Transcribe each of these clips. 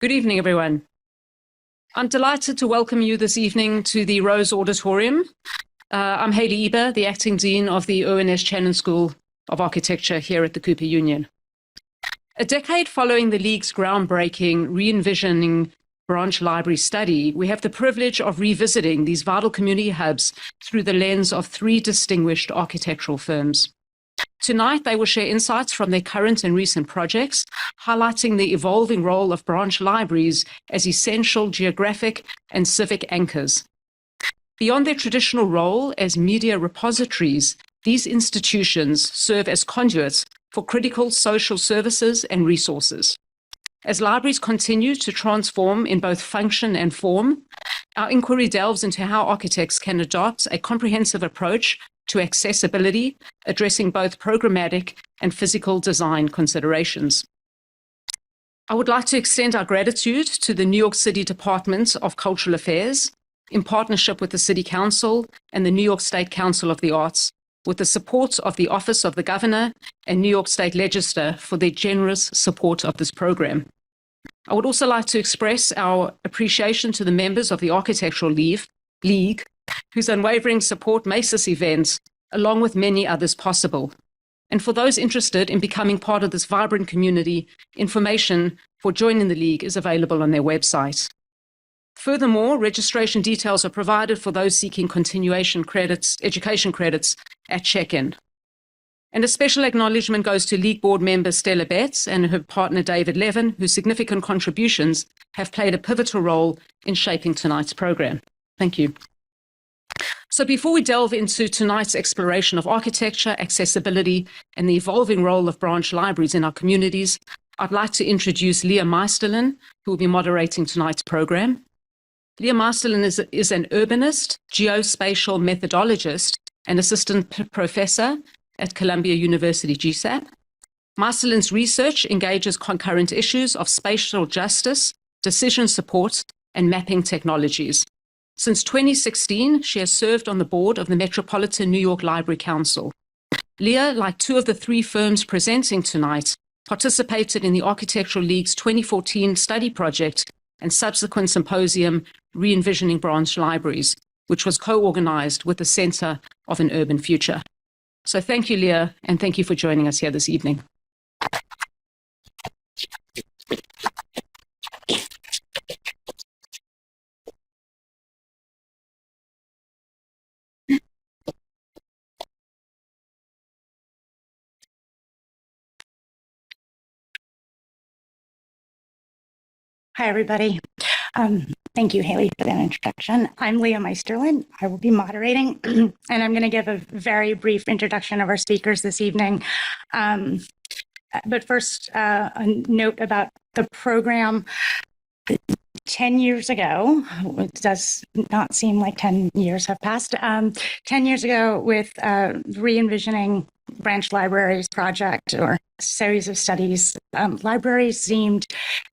Good evening, everyone. I'm delighted to welcome you this evening to the Rose Auditorium. I'm Hayley Eber, the Acting Dean of the ONS Channon School of Architecture here at the Cooper Union. A decade following the League's groundbreaking Re-Envisioning branch library study, we have the privilege of revisiting these vital community hubs through the lens of three distinguished architectural firms. Tonight, they will share insights from their current and recent projects, highlighting the evolving role of branch libraries as essential geographic and civic anchors. Beyond their traditional role as media repositories, these institutions serve as conduits for critical social services and resources. As libraries continue to transform in both function and form, our inquiry delves into how architects can adopt a comprehensive approach to accessibility, addressing both programmatic and physical design considerations. I would like to extend our gratitude to the New York City Department of Cultural Affairs, in partnership with the City Council and the New York State Council of the Arts, with the support of the Office of the Governor and New York State Legislature for their generous support of this program. I would also like to express our appreciation to the members of the Architectural League, whose unwavering support makes this event, along with many others, possible. And for those interested in becoming part of this vibrant community, information for joining the League is available on their website. Furthermore, registration details are provided for those seeking continuation credits, education credits at check-in. And a special acknowledgement goes to League Board member Stella Betts and her partner David Levin, whose significant contributions have played a pivotal role in shaping tonight's program. Thank you. So before we delve into tonight's exploration of architecture, accessibility, and the evolving role of branch libraries in our communities, I'd like to introduce Leah Meisterlin, who will be moderating tonight's program. Leah Meisterlin is an urbanist, geospatial methodologist, and assistant professor at Columbia University GSAP. Meisterlin's research engages concurrent issues of spatial justice, decision support, and mapping technologies. Since 2016, she has served on the board of the Metropolitan New York Library Council. Leah, like two of the three firms presenting tonight, participated in the Architectural League's 2014 study project and subsequent symposium, Re-Envisioning Branch Libraries, which was co-organized with the Center of an Urban Future. So thank you, Leah, and thank you for joining us here this evening. Hi, everybody. Thank you, Hayley, for that introduction. I'm Leah Meisterlin. I will be moderating, and I'm going to give a very brief introduction of our speakers this evening. But first, a note about the program. 10 years ago, it does not seem like 10 years have passed, 10 years ago with Re-Envisioning Branch Libraries project or series of studies, libraries seemed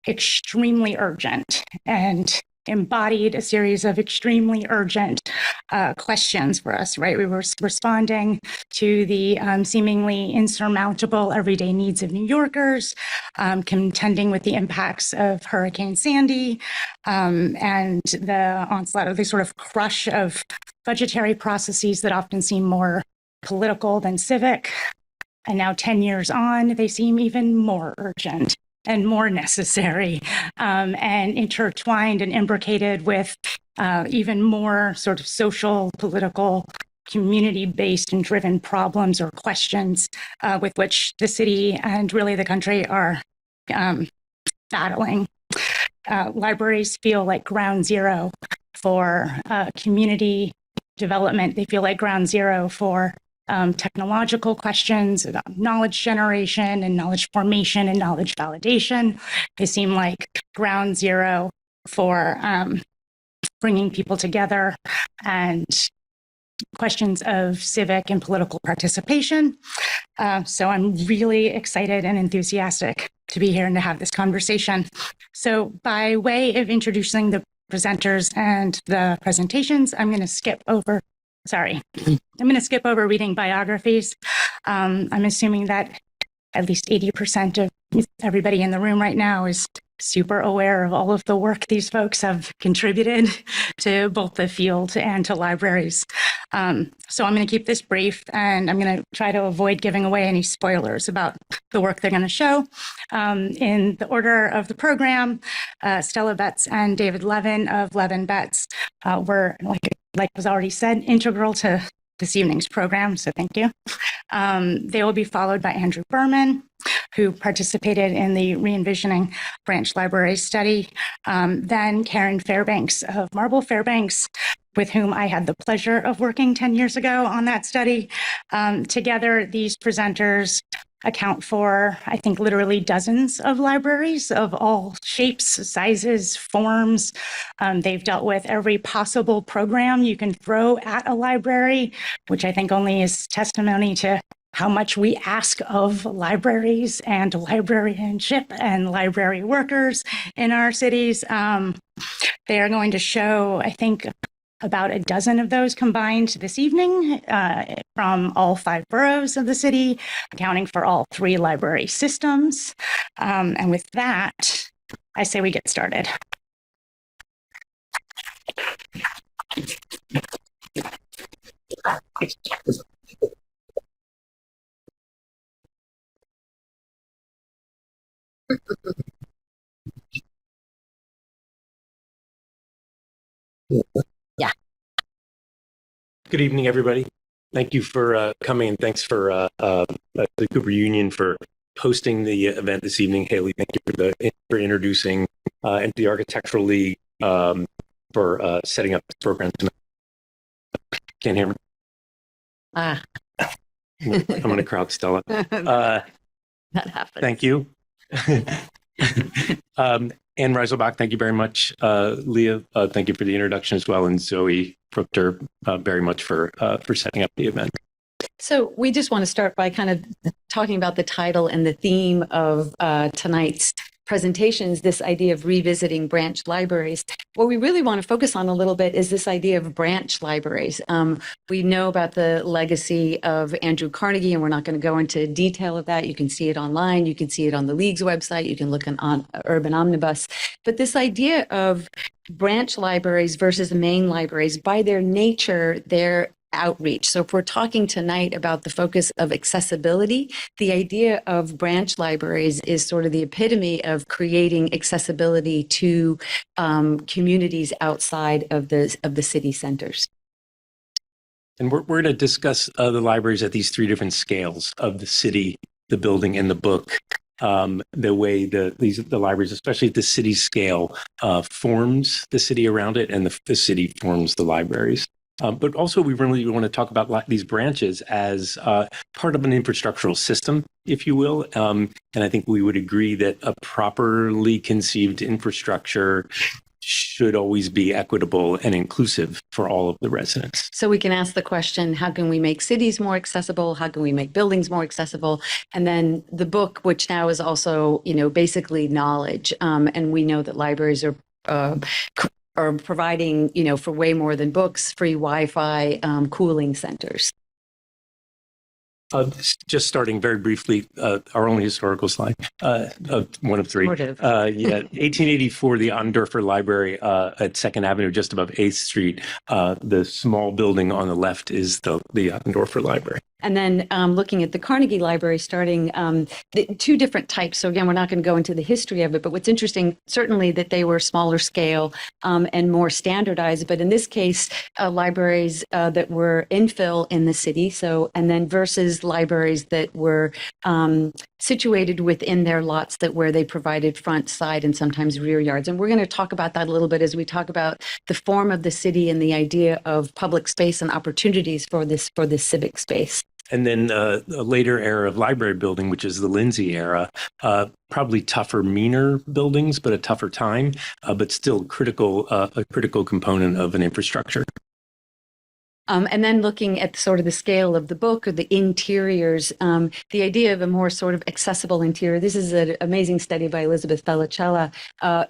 extremely urgent and embodied a series of extremely urgent questions for us, right? We were responding to the seemingly insurmountable everyday needs of New Yorkers, contending with the impacts of Hurricane Sandy, and the onslaught of the sort of crush of budgetary processes that often seem more political than civic. And now 10 years on, they seem even more urgent and more necessary, and intertwined and imbricated with even more sort of social, political, community-based and driven problems or questions with which the city and really the country are battling. Libraries feel like ground zero for community development. They feel like ground zero for technological questions about knowledge generation and knowledge formation and knowledge validation. They seem like ground zero for bringing people together and questions of civic and political participation. So I'm really excited and enthusiastic to be here and to have this conversation. So by way of introducing the presenters and the presentations, I'm going to skip over reading biographies. I'm assuming that at least 80% of everybody in the room right now is super aware of all of the work these folks have contributed to both the field and to libraries. So I'm going to keep this brief, and I'm going to try to avoid giving away any spoilers about the work they're going to show. In the order of the program, Stella Betts and David Levin of LEVENBETTS were, like was already said, integral to this evening's program, so thank you. They will be followed by Andrew Berman, who participated in the Re-Envisioning branch library study. Then Karen Fairbanks of Marble Fairbanks, with whom I had the pleasure of working 10 years ago on that study. Together, these presenters account for, I think, literally dozens of libraries of all shapes, sizes, forms. They've dealt with every possible program you can throw at a library, which I think only is testimony to how much we ask of libraries and librarianship and library workers in our cities. They are going to show, I think, about a dozen of those combined this evening from all 5 boroughs of the city, accounting for all 3 library systems. And with that, I say we get started. Yeah. Good evening, everybody. Thank you for coming, and thanks for the Cooper Union for hosting the event this evening. Haley, thank you for introducing and the Architectural League for setting up this program tonight. Can't hear me? I'm going to crowd Stella. That happens. Thank you. Ann Reiselbach, thank you very much. Leah, thank you for the introduction as well. And Zoe Fruchter, very much for setting up the event. So we just want to start by kind of talking about the title and the theme of tonight's presentations, this idea of revisiting branch libraries. What we really want to focus on a little bit is this idea of branch libraries. We know about the legacy of Andrew Carnegie, and we're not going to go into detail of that. You can see it online. You can see it on the League's website. You can look on Urban Omnibus. But this idea of branch libraries versus main libraries, by their nature, they're outreach. So if we're talking tonight about the focus of accessibility, the idea of branch libraries is sort of the epitome of creating accessibility to communities outside of the city centers. And we're going to discuss the libraries at these 3 different scales of the city, the building, and the book. The way the libraries, especially at the city scale, forms the city around it, and the city forms the libraries. But also, we really want to talk about these branches as part of an infrastructural system, if you will. And I think we would agree that a properly conceived infrastructure should always be equitable and inclusive for all of the residents. So we can ask the question, how can we make cities more accessible? How can we make buildings more accessible? And then the book, which now is also, basically knowledge. And we know that libraries are providing, for way more than books, free Wi-Fi, cooling centers. Just starting very briefly, our only historical slide, one of 3. Sort of. 1884, the Ondorfer Library at 2nd Avenue, just above 8th Street. The small building on the left is the Ondorfer Library. And then looking at the Carnegie Library, starting 2 different types. So again, we're not going to go into the history of it, but what's interesting, certainly that they were smaller scale and more standardized. But in this case, libraries that were infill in the city. So, and then versus libraries that were situated within their lots where they provided front, side, and sometimes rear yards. And we're going to talk about that a little bit as we talk about the form of the city and the idea of public space and opportunities for this civic space. And then a later era of library building, which is the Lindsay era, probably tougher, meaner buildings, but a tougher time, but still a critical component of an infrastructure. And then looking at sort of the scale of the book or the interiors, the idea of a more sort of accessible interior. This is an amazing study by Elizabeth Bellicella,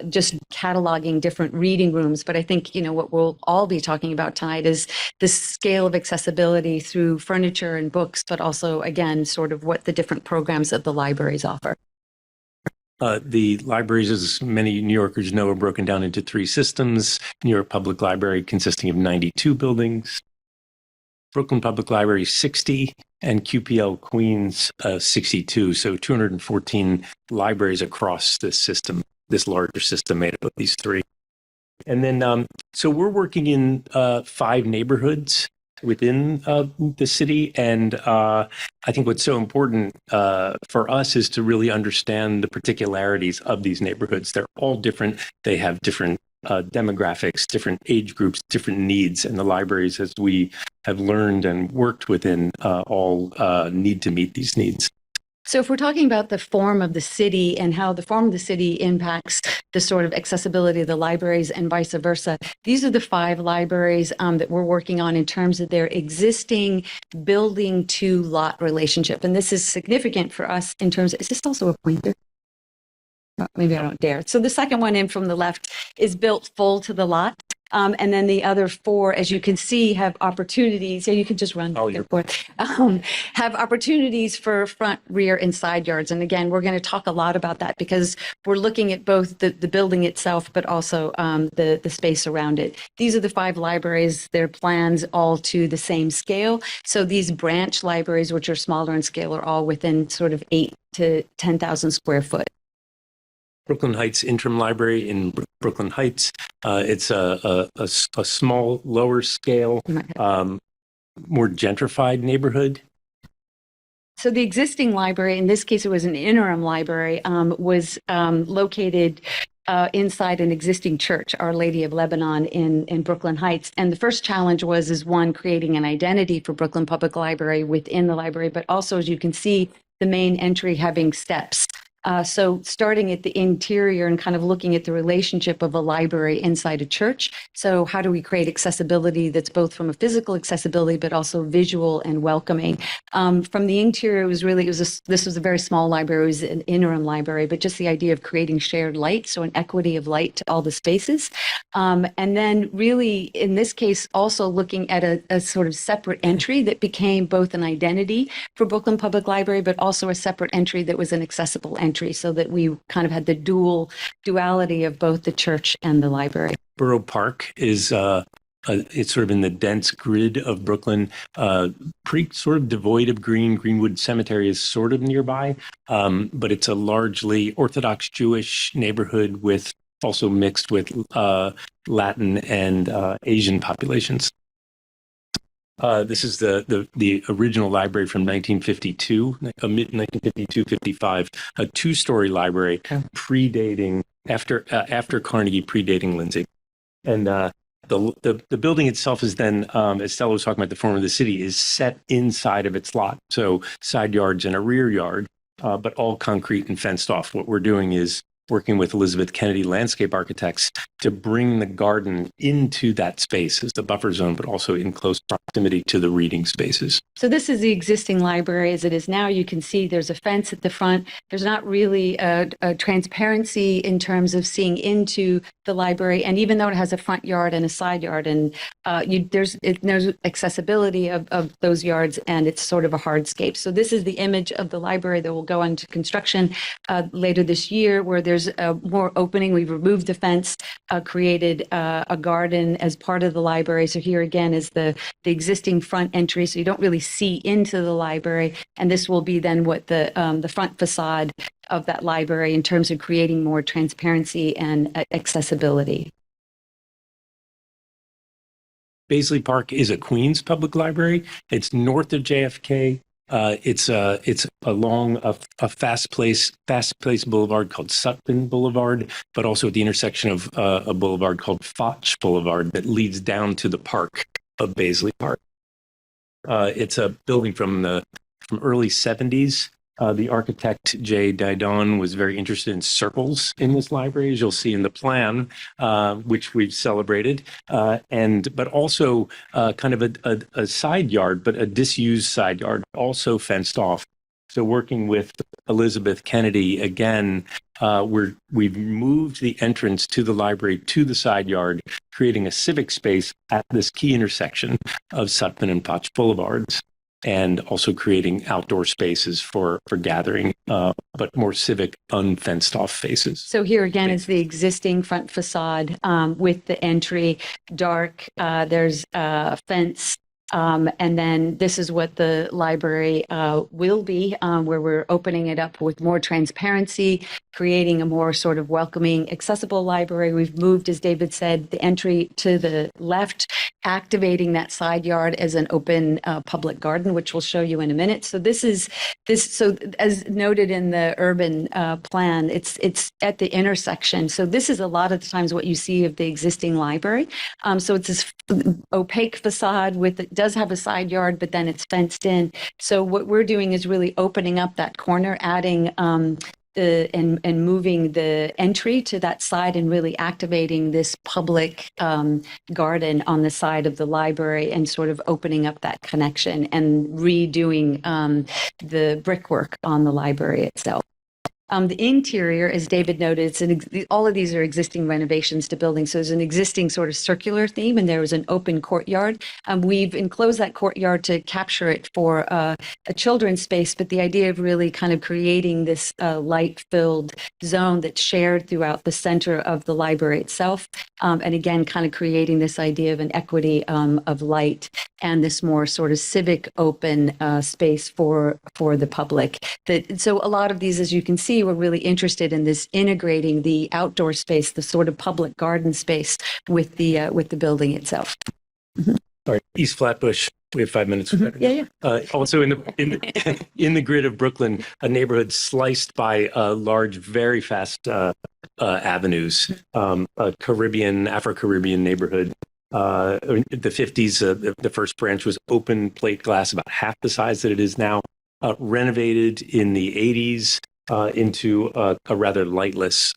just cataloging different reading rooms. But I think, what we'll all be talking about tonight is the scale of accessibility through furniture and books, but also, again, sort of what the different programs of the libraries offer. The libraries, as many New Yorkers know, are broken down into three systems. New York Public Library consisting of 92 buildings, Brooklyn Public Library 60, and QPL Queens 62. So 214 libraries across this system, this larger system made up of these three. And then, so we're working in 5 neighborhoods within the city. And I think what's so important for us is to really understand the particularities of these neighborhoods. They're all different. They have different demographics, different age groups, different needs. And the libraries, as we have learned and worked within, all need to meet these needs. So if we're talking about the form of the city and how the form of the city impacts the sort of accessibility of the libraries and vice versa, these are the 5 libraries that we're working on in terms of their existing building to lot relationship. And this is significant for us in terms of, is this also a pointer? Maybe I don't dare. So the second one in from the left is built full to the lot. And then the other 4, as you can see, have opportunities. Yeah, you can just run. Oh, you're have opportunities for front, rear, and side yards. And again, we're going to talk a lot about that because we're looking at both the building itself, but also the space around it. These are the 5 libraries, their plans all to the same scale. So these branch libraries, which are smaller in scale, are all within sort of 8 to 10,000 square foot. Brooklyn Heights Interim Library in Brooklyn Heights. It's a small, lower scale, more gentrified neighborhood. So the existing library, in this case, it was an interim library, was located inside an existing church, Our Lady of Lebanon in Brooklyn Heights. And the first challenge was one, creating an identity for Brooklyn Public Library within the library, but also, as you can see, the main entry having steps. So starting at the interior and kind of looking at the relationship of a library inside a church. So how do we create accessibility that's both from a physical accessibility, but also visual and welcoming? From the interior, this was a very small library. It was an interim library, but just the idea of creating shared light, so an equity of light to all the spaces. And then really, in this case, also looking at a sort of separate entry that became both an identity for Brooklyn Public Library, but also a separate entry that was an accessible entry, so that we kind of had the duality of both the church and the library. Borough Park is it's sort of in the dense grid of Brooklyn, pretty sort of devoid of green. Greenwood Cemetery is sort of nearby, but it's a largely Orthodox Jewish neighborhood with also mixed with Latin and Asian populations. This is the original library from 1952, 1952-55, a 2-story library predating after Carnegie, predating Lindsay, and the building itself is then, as Stella was talking about, the form of the city is set inside of its lot, so side yards and a rear yard, but all concrete and fenced off. What we're doing is working with Elizabeth Kennedy landscape architects to bring the garden into that space as the buffer zone, but also in close proximity to the reading spaces. So this is the existing library as it is now. You can see there's a fence at the front. There's not really a transparency in terms of seeing into the library. And even though it has a front yard and a side yard, and there's accessibility of those yards, and it's sort of a hardscape. So this is the image of the library that will go into construction later this year, where there's more opening. We've removed the fence, created a garden as part of the library. So here again is the existing front entry. So you don't really see into the library. And this will be then what the front facade of that library in terms of creating more transparency and accessibility. Baisley Park is a Queens public library. It's north of JFK. It's along a fast place boulevard called Sutton Boulevard, but also at the intersection of a boulevard called Foch Boulevard that leads down to the park of Baisley Park. It's a building from early 70s. The architect, Jay Didon, was very interested in circles in this library, as you'll see in the plan, which we've celebrated, but also kind of a side yard, but a disused side yard, also fenced off. So working with Elizabeth Kennedy, again, we've moved the entrance to the library to the side yard, creating a civic space at this key intersection of Sutton and Foch Boulevards. and also creating outdoor spaces for gathering, but more civic, unfenced off spaces. So here again is the existing front facade with the entry, dark. There's a fence. And then this is what the library will be, where we're opening it up with more transparency, creating a more sort of welcoming, accessible library. We've moved, as David said, the entry to the left, activating that side yard as an open public garden, which we'll show you in a minute. So so as noted in the urban plan, it's at the intersection. So this is a lot of the times what you see of the existing library. So it's this opaque facade it does have a side yard, but then it's fenced in. So what we're doing is really opening up that corner, adding and moving the entry to that side and really activating this public garden on the side of the library and sort of opening up that connection and redoing the brickwork on the library itself. The interior, as David noted, all of these are existing renovations to buildings. So there's an existing sort of circular theme, and there was an open courtyard. We've enclosed that courtyard to capture it for a children's space, but the idea of really kind of creating this light-filled zone that's shared throughout the center of the library itself. And again, kind of creating this idea of an equity of light and this more sort of civic open space for the public. So a lot of these, as you can see, we're really interested in this integrating the outdoor space, the sort of public garden space with the building itself. All right, East Flatbush. We have 5 minutes. Yeah. Also in the grid of Brooklyn, a neighborhood sliced by large, very fast avenues. A Afro-Caribbean neighborhood. In the 50s, the first branch was open plate glass, about half the size that it is now. Renovated in the 80s into a rather lightless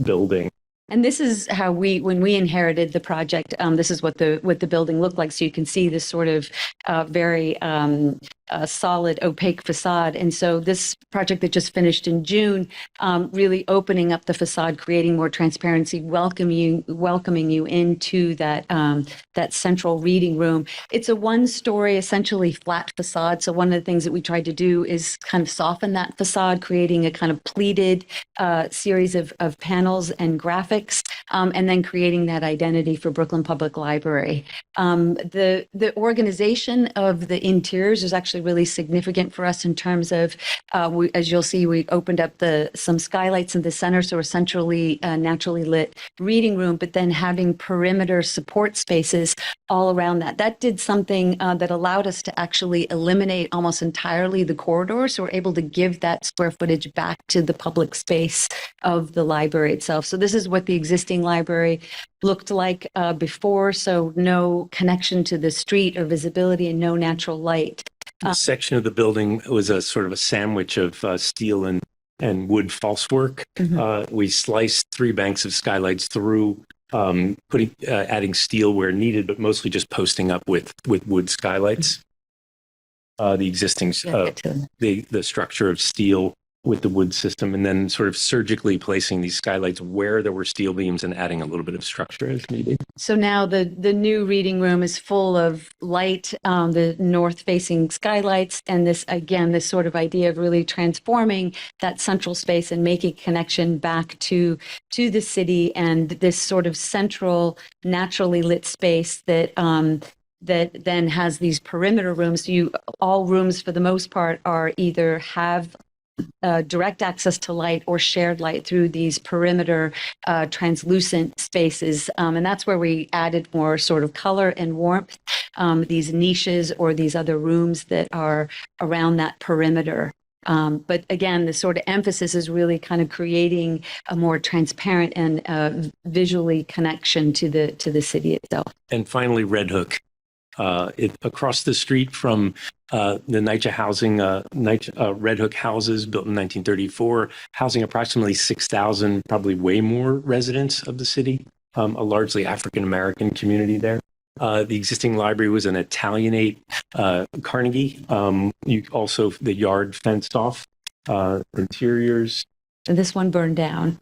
building. And this is how when we inherited the project, this is what the building looked like. So you can see this sort of very solid, opaque facade. And so this project that just finished in June, really opening up the facade, creating more transparency, welcoming you into that central reading room. It's a one-story, essentially flat facade. So one of the things that we tried to do is kind of soften that facade, creating a kind of pleated series of panels and graphics. And then creating that identity for Brooklyn Public Library. The organization of the interiors is actually really significant for us in terms of, as you'll see, we opened up some skylights in the center, so a centrally naturally lit reading room, but then having perimeter support spaces all around that. That did something that allowed us to actually eliminate almost entirely the corridor, so we're able to give that square footage back to the public space of the library itself. So this is what the existing library looked like before, so no connection to the street or visibility and no natural light. The section of the building was a sort of a sandwich of steel and wood falsework. We sliced 3 banks of skylights through, adding steel where needed, but mostly just posting up with wood skylights. The existing the structure of steel with the wood system, and then sort of surgically placing these skylights where there were steel beams and adding a little bit of structure as needed. So now the new reading room is full of light, the north-facing skylights, and this sort of idea of really transforming that central space and making connection back to the city, and this sort of central, naturally lit space that then has these perimeter rooms. All rooms, for the most part, are either have direct access to light or shared light through these perimeter translucent spaces. And that's where we added more sort of color and warmth, these niches or these other rooms that are around that perimeter. But again, the sort of emphasis is really kind of creating a more transparent and visually connection to the city itself. And finally, Red Hook. Across the street from the NYCHA housing, Red Hook houses built in 1934, housing approximately 6,000, probably way more residents of the city, a largely African-American community there. The existing library was an Italianate Carnegie. The yard fenced off, interiors. And this one burned down.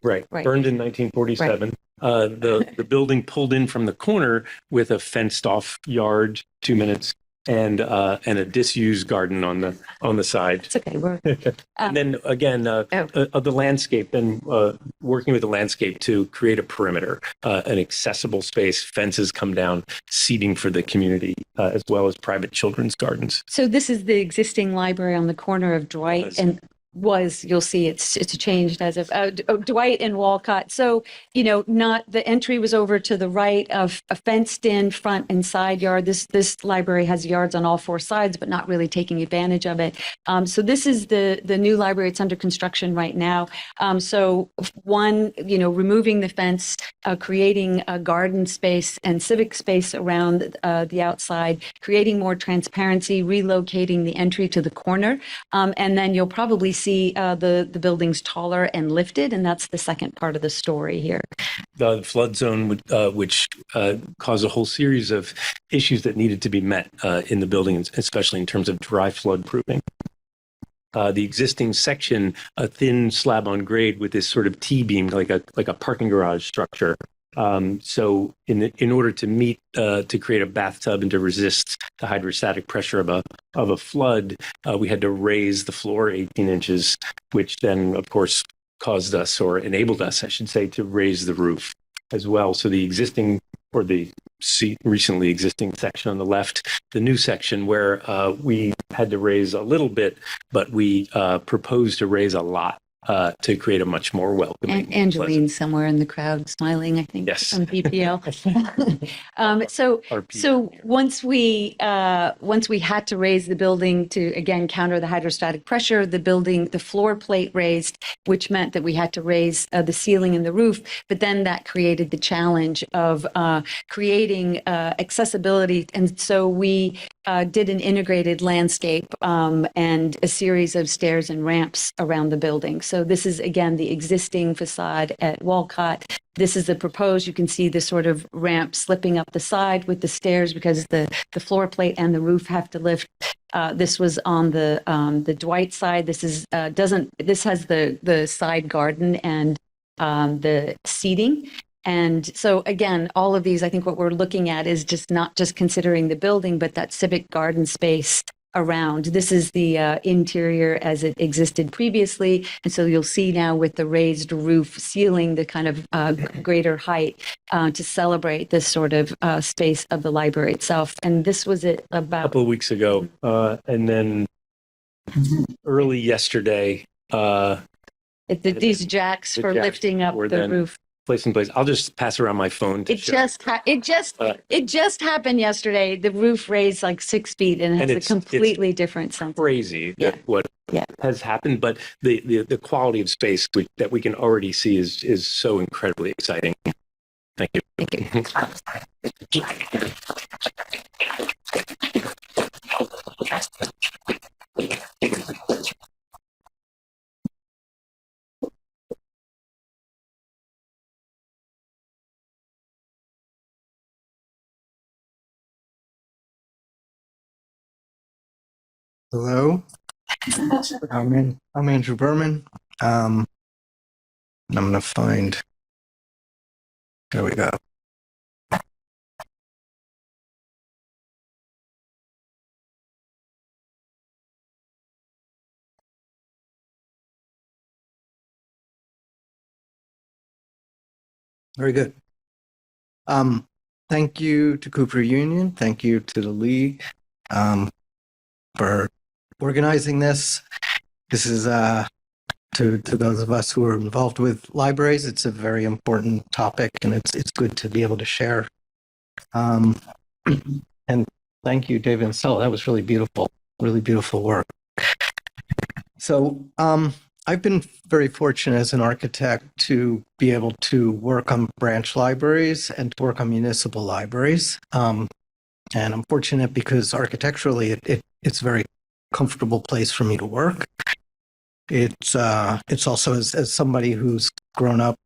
Right. Burned in 1947. Right. The building pulled in from the corner with a fenced off yard 2 minutes and a disused garden on the side. It's okay. We're And then again, the landscape and working with the landscape to create a perimeter, an accessible space, fences come down, seating for the community, as well as private children's gardens. So this is the existing library on the corner of Dwight and you'll see it's changed as of Dwight and Walcott. So, not the entry was over to the right of a fenced in front and side yard. This library has yards on all four sides, but not really taking advantage of it. So this is the new library. It's under construction right now. So one, removing the fence, creating a garden space and civic space around the outside, creating more transparency, relocating the entry to the corner. And then you'll probably see the buildings taller and lifted, and that's the second part of the story here. The flood zone, which caused a whole series of issues that needed to be met in the building, especially in terms of dry flood proofing. The existing section, a thin slab on grade with this sort of T-beam, like a parking garage structure. So in order to meet, to create a bathtub and to resist the hydrostatic pressure of a flood, we had to raise the floor 18 inches, which then of course caused us, or enabled us, I should say, to raise the roof as well. So the existing, or the recently existing section on the left, the new section where we had to raise a little bit, but we proposed to raise a lot. To create a much more welcoming. And Angeline somewhere in the crowd smiling, I think, yes. from BPL. So once we had to raise the building to again counter the hydrostatic pressure, the floor plate raised, which meant that we had to raise the ceiling and the roof. But then that created the challenge of creating accessibility, and so we did an integrated landscape and a series of stairs and ramps around the building. So this is, again, the existing facade at Walcott. This is the proposed. You can see the sort of ramp slipping up the side with the stairs because the floor plate and the roof have to lift. This was on the Dwight side. This has the side garden and the seating. And so again, all of these, I think what we're looking at is just not just considering the building, but that civic garden space around. This is the interior as it existed previously. And so you'll see now with the raised roof ceiling, the kind of greater height to celebrate this sort of space of the library itself. And this was it about a couple of weeks ago. And then early yesterday. These jacks for lifting up the roof. Place in place. I'll just pass around my phone. It just happened yesterday. The roof raised like 6 feet and has a completely different sense. Crazy what has happened, but the quality of space that we can already see is so incredibly exciting. Thank you. Thank you. Hello, I'm Andrew Berman. I'm going to find, there we go. Very good. Thank you to Cooper Union. Thank you to the League for organizing this. This is to those of us who are involved with libraries. It's a very important topic, and it's good to be able to share. And thank you, David and Stella. That was really beautiful work. So I've been very fortunate as an architect to be able to work on branch libraries and to work on municipal libraries. And I'm fortunate because architecturally it's a very comfortable place for me to work. It's also as somebody who's grown up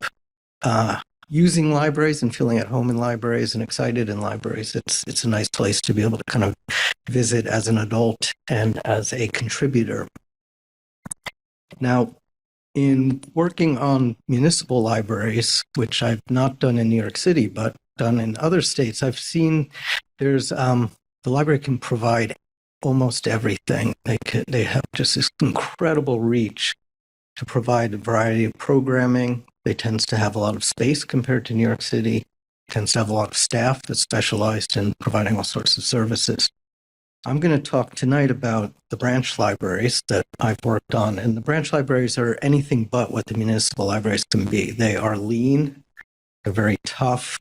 using libraries and feeling at home in libraries and excited in libraries. It's a nice place to be able to kind of visit as an adult and as a contributor. Now, in working on municipal libraries, which I've not done in New York City, but done in other states, I've seen there's the library can provide almost everything. They have just this incredible reach to provide a variety of programming. They tend to have a lot of space compared to New York City. Tends to have a lot of staff that's specialized in providing all sorts of services. I'm going to talk tonight about the branch libraries that I've worked on. And the branch libraries are anything but what the municipal libraries can be. They are lean, they're very tough,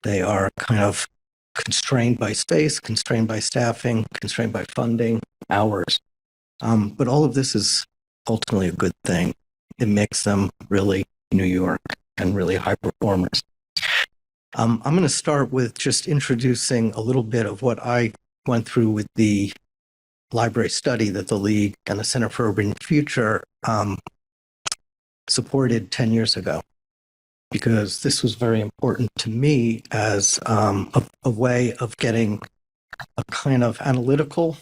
they are kind of constrained by space, constrained by staffing, constrained by funding, hours. But all of this is ultimately a good thing. It makes them really New York and really high performers. I'm going to start with just introducing a little bit of what I went through with the library study that the League and the Center for Urban Future supported 10 years ago, because this was very important to me as a way of getting a kind of analytical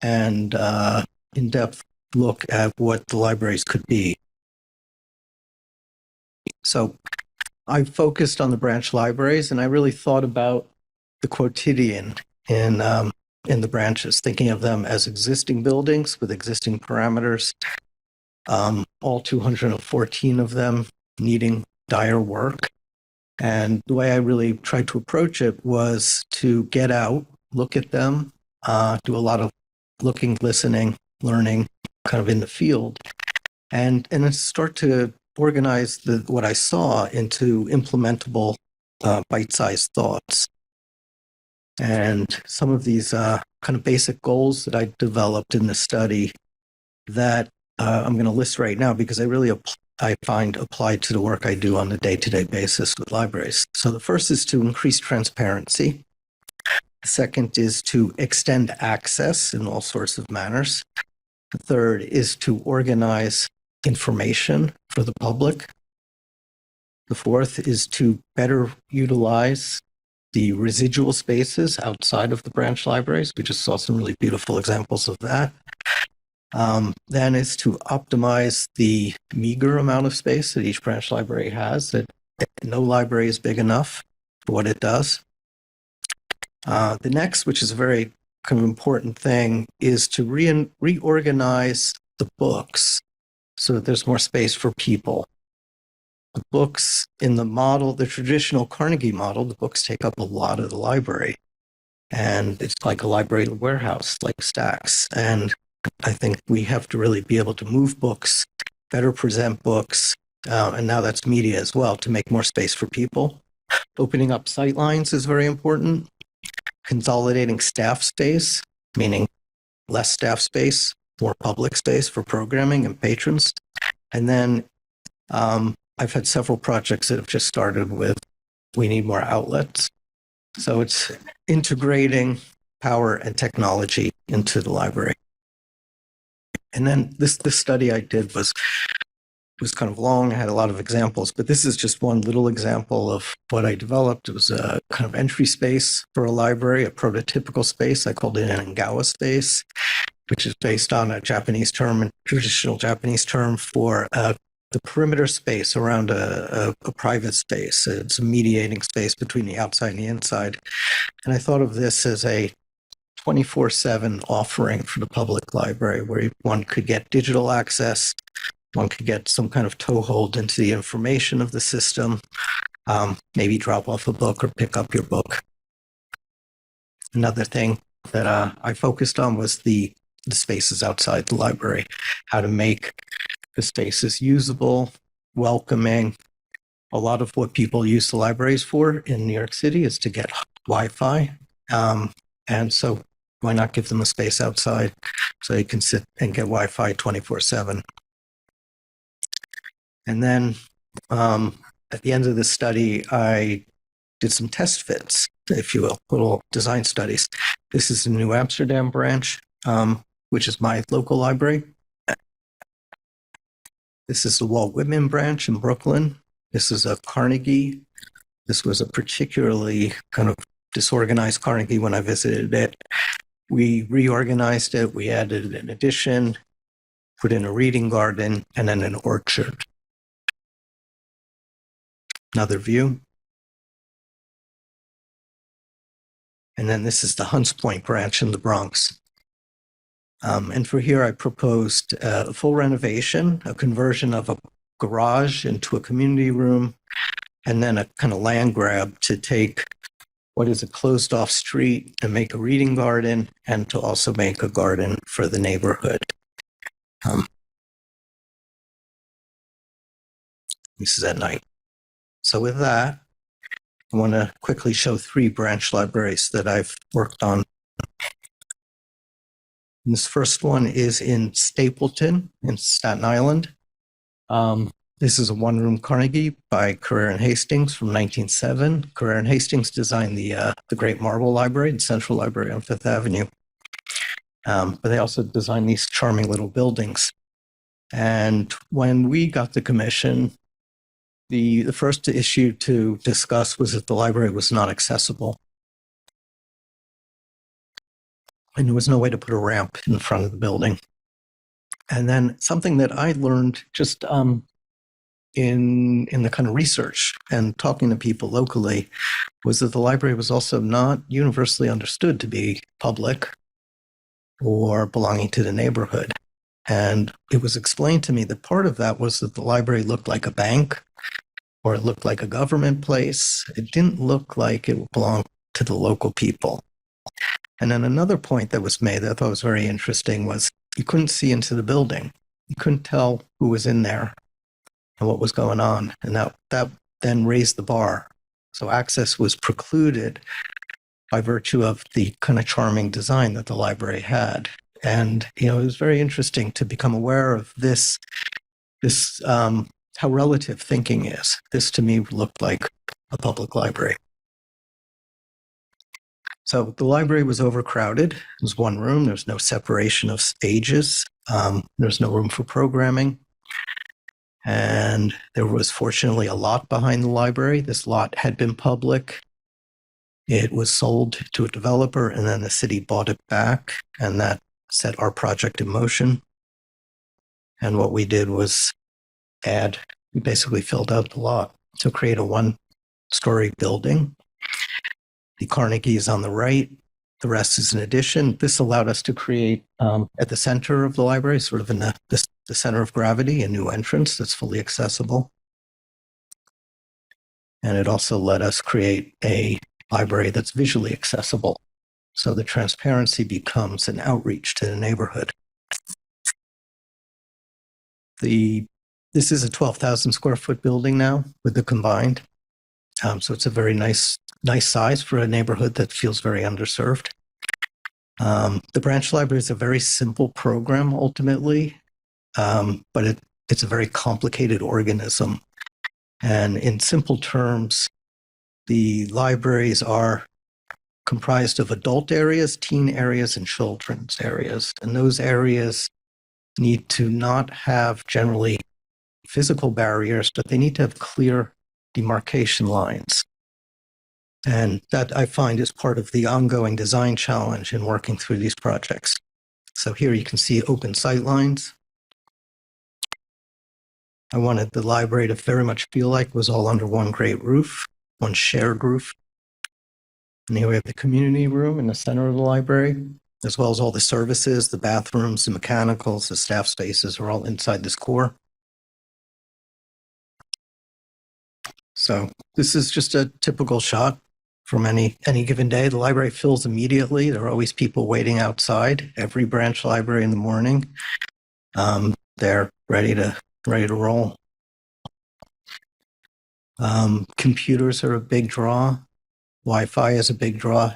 and in-depth look at what the libraries could be. So I focused on the branch libraries, and I really thought about the quotidian in the branches, thinking of them as existing buildings with existing parameters, all 214 of them needing dire work. And the way I really tried to approach it was to get out, look at them, do a lot of looking, listening, learning, kind of in the field, and then start to organize what I saw into implementable bite-sized thoughts. And some of these kind of basic goals that I developed in the study that I'm going to list right now, because I find applied to the work I do on a day-to-day basis with libraries. So the first is to increase transparency. The second is to extend access in all sorts of manners. The third is to organize information for the public. The fourth is to better utilize the residual spaces outside of the branch libraries. We just saw some really beautiful examples of that. Then is to optimize the meager amount of space that each branch library has, that no library is big enough for what it does. The next, which is a very kind of important thing, is to reorganize the books so that there's more space for people. The books in the model, the traditional Carnegie model, the books take up a lot of the library. And it's like a library warehouse, like stacks. And I think we have to really be able to move books, better present books, and now that's media as well, to make more space for people. Opening up sight lines is very important. Consolidating staff space, meaning less staff space, more public space for programming and patrons. And then I've had several projects that have just started with, we need more outlets. So it's integrating power and technology into the library. And then this study I did was kind of long. I had a lot of examples, but this is just one little example of what I developed. It was a kind of entry space for a library, a prototypical space. I called it an Ngawa space, which is based on a Japanese term, a traditional Japanese term for the perimeter space around a private space. It's a mediating space between the outside and the inside. And I thought of this as a 24/7 offering for the public library, where one could get digital access, one could get some kind of toehold into the information of the system, maybe drop off a book or pick up your book. Another thing that I focused on was the spaces outside the library, how to make the spaces usable, welcoming. A lot of what people use the libraries for in New York City is to get Wi-Fi. And so why not give them a space outside so they can sit and get Wi-Fi 24/7? And then at the end of the study, I did some test fits, if you will, little design studies. This is the New Amsterdam branch, which is my local library. This is the Walt Whitman branch in Brooklyn. This is a Carnegie. This was a particularly kind of disorganized Carnegie when I visited it. We reorganized it. We added an addition, put in a reading garden, and then an orchard. Another view. And then this is the Hunts Point branch in the Bronx. And for here, I proposed a full renovation, a conversion of a garage into a community room, and then a kind of land grab to take what is a closed off street and make a reading garden, and to also make a garden for the neighborhood. This is at night. So with that, I want to quickly show 3 branch libraries that I've worked on. And this first one is in Stapleton in Staten Island. This is a one-room Carnegie by Carrere and Hastings from 1907. Carrere and Hastings designed the Great Marble Library, the Central Library on Fifth Avenue. But they also designed these charming little buildings. And when we got the commission, the first issue to discuss was that the library was not accessible. And there was no way to put a ramp in front of the building. And then something that I learned just in the kind of research and talking to people locally was that the library was also not universally understood to be public or belonging to the neighborhood. And it was explained to me that part of that was that the library looked like a bank, or it looked like a government place. It didn't look like it belonged to the local people. And then another point that was made that I thought was very interesting was you couldn't see into the building. You couldn't tell who was in there and what was going on. And that then raised the bar. So access was precluded by virtue of the kind of charming design that the library had. And, it was very interesting to become aware of this how relative thinking is. This to me looked like a public library. So the library was overcrowded. It was one room. There's no separation of stages. There's no room for programming. And there was fortunately a lot behind the library. This lot had been public. It was sold to a developer, and then the city bought it back, and that set our project in motion. And what we did was we basically filled out the lot to create a one-story building. The Carnegie is on the right. The rest is an addition. This allowed us to create, at the center of the library, sort of in the center of gravity, a new entrance that's fully accessible. And it also let us create a library that's visually accessible. So the transparency becomes an outreach to the neighborhood. This is a 12,000 square foot building now with the combined. So it's a very nice size for a neighborhood that feels very underserved. The branch library is a very simple program ultimately, but it's a very complicated organism. And in simple terms, the libraries are comprised of adult areas, teen areas, and children's areas. And those areas need to not have generally physical barriers, but they need to have clear demarcation lines. And that I find is part of the ongoing design challenge in working through these projects. So here you can see open sight lines. I wanted the library to very much feel like it was all under one great roof, one shared roof. And here we have the community room in the center of the library, as well as all the services, the bathrooms, the mechanicals, the staff spaces are all inside this core. So this is just a typical shot from any given day. The library fills immediately. There are always people waiting outside. Every branch library in the morning, they're ready to roll. Computers are a big draw. Wi-Fi is a big draw.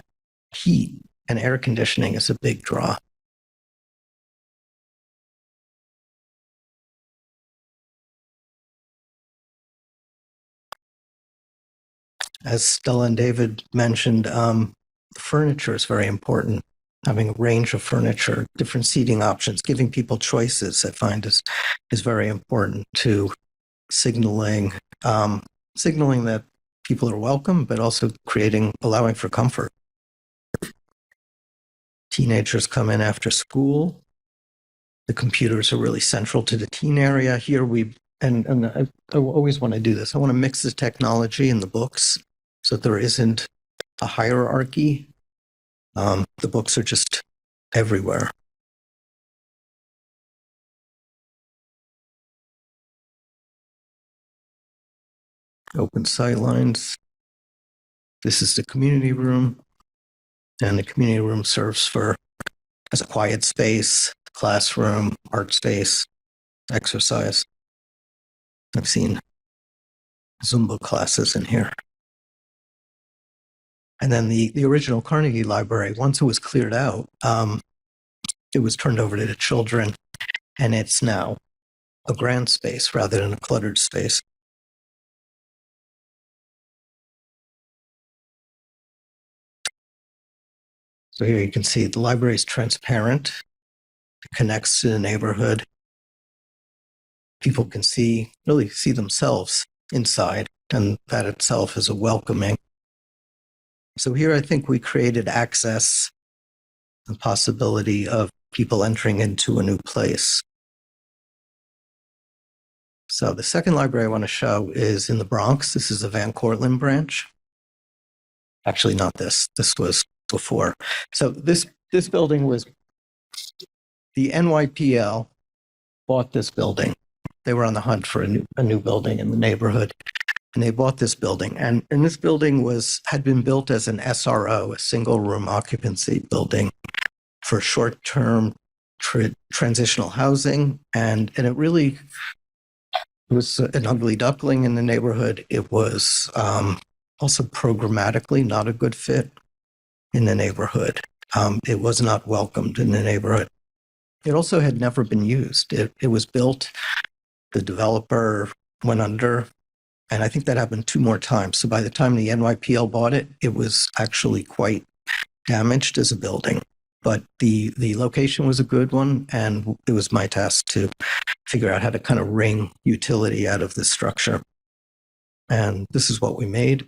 Heat and air conditioning is a big draw. As Stella and David mentioned, furniture is very important. Having a range of furniture, different seating options, giving people choices, I find is very important to signaling that people are welcome, but also allowing for comfort. Teenagers come in after school. The computers are really central to the teen area. Here and I always want to do this. I want to mix the technology and the books so that there isn't a hierarchy The books are just everywhere. Open sight lines. This is the community room, and the community room serves as a quiet space, classroom, art space, exercise. I've seen Zumba classes in here. And then the original Carnegie Library, once it was cleared out, it was turned over to the children, and it's now a grand space rather than a cluttered space. So here you can see the library is transparent. It connects to the neighborhood. People can really see themselves inside, and that itself is a welcoming. So here I think we created access, the possibility of people entering into a new place. So the second library I want to show is in the Bronx. This is the Van Cortlandt branch. Actually, not this. This was before. So this building was, the NYPL bought this building. They were on the hunt for a new building in the neighborhood, and they bought this building. And this building had been built as an SRO, a single room occupancy building for short-term transitional housing. And it really was an ugly duckling in the neighborhood. It was also programmatically not a good fit in the neighborhood. It was not welcomed in the neighborhood. It also had never been used. It was built, the developer went under, and I think that happened 2 more times. So by the time the NYPL bought it, it was actually quite damaged as a building. But the location was a good one, and it was my task to figure out how to kind of wring utility out of this structure. And this is what we made.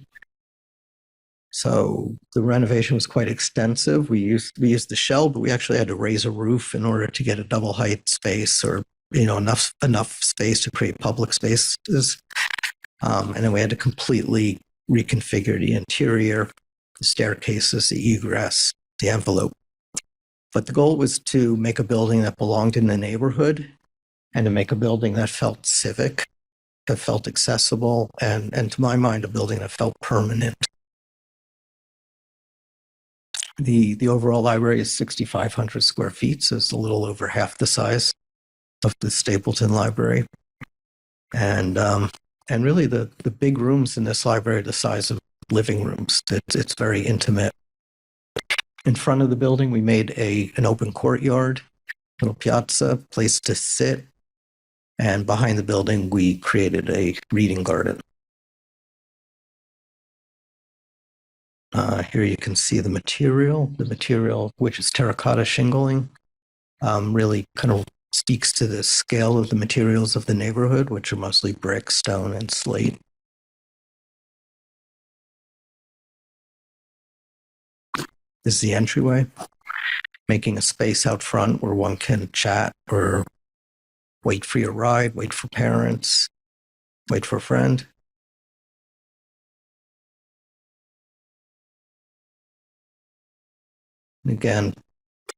So the renovation was quite extensive. We used the shell, but we actually had to raise a roof in order to get a double height space, or enough space to create public spaces. And then we had to completely reconfigure the interior, the staircases, the egress, the envelope. But the goal was to make a building that belonged in the neighborhood, and to make a building that felt civic, that felt accessible, and to my mind, a building that felt permanent. The overall library is 6,500 square feet, so it's a little over half the size of the Stapleton Library. And really the big rooms in this library are the size of living rooms. It's very intimate. In front of the building, we made an open courtyard, little piazza, place to sit. And behind the building, we created a reading garden. Here you can see the material, which is terracotta shingling, really kind of speaks to the scale of the materials of the neighborhood, which are mostly brick, stone, and slate. This is the entryway, making a space out front where one can chat or wait for your ride, wait for parents, wait for a friend. And again,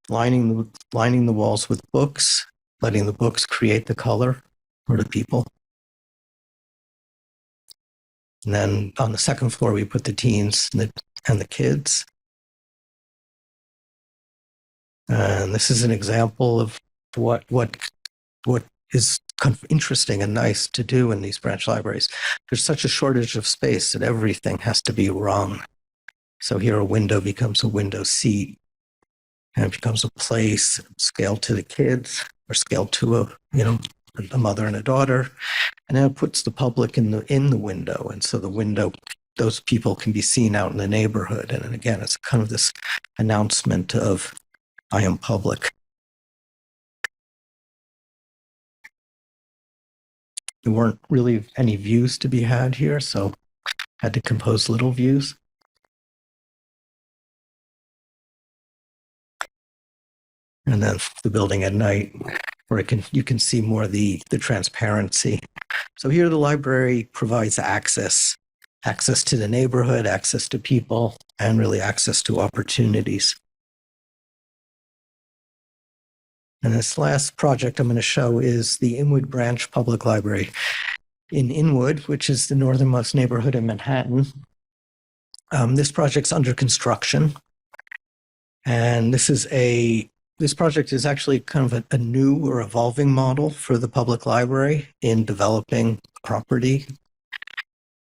lining the walls with books, letting the books create the color for the people. And then on the second floor, we put the teens and the kids. And this is an example of what is kind of interesting and nice to do in these branch libraries. There's such a shortage of space that everything has to be rung. So here a window becomes a window seat, and it becomes a place scaled to the kids, or scaled to a mother and a daughter, and then it puts the public in the window, and so the window, those people can be seen out in the neighborhood. And again, it's kind of this announcement of I am public. There weren't really any views to be had here, so I had to compose little views. And then the building at night, where you can see more the transparency. So here the library provides access to the neighborhood, access to people, and really access to opportunities. And this last project I'm going to show is the Inwood Branch Public Library in Inwood, which is the northernmost neighborhood in Manhattan. This project's under construction. And this project is actually kind of a new or evolving model for the public library in developing property.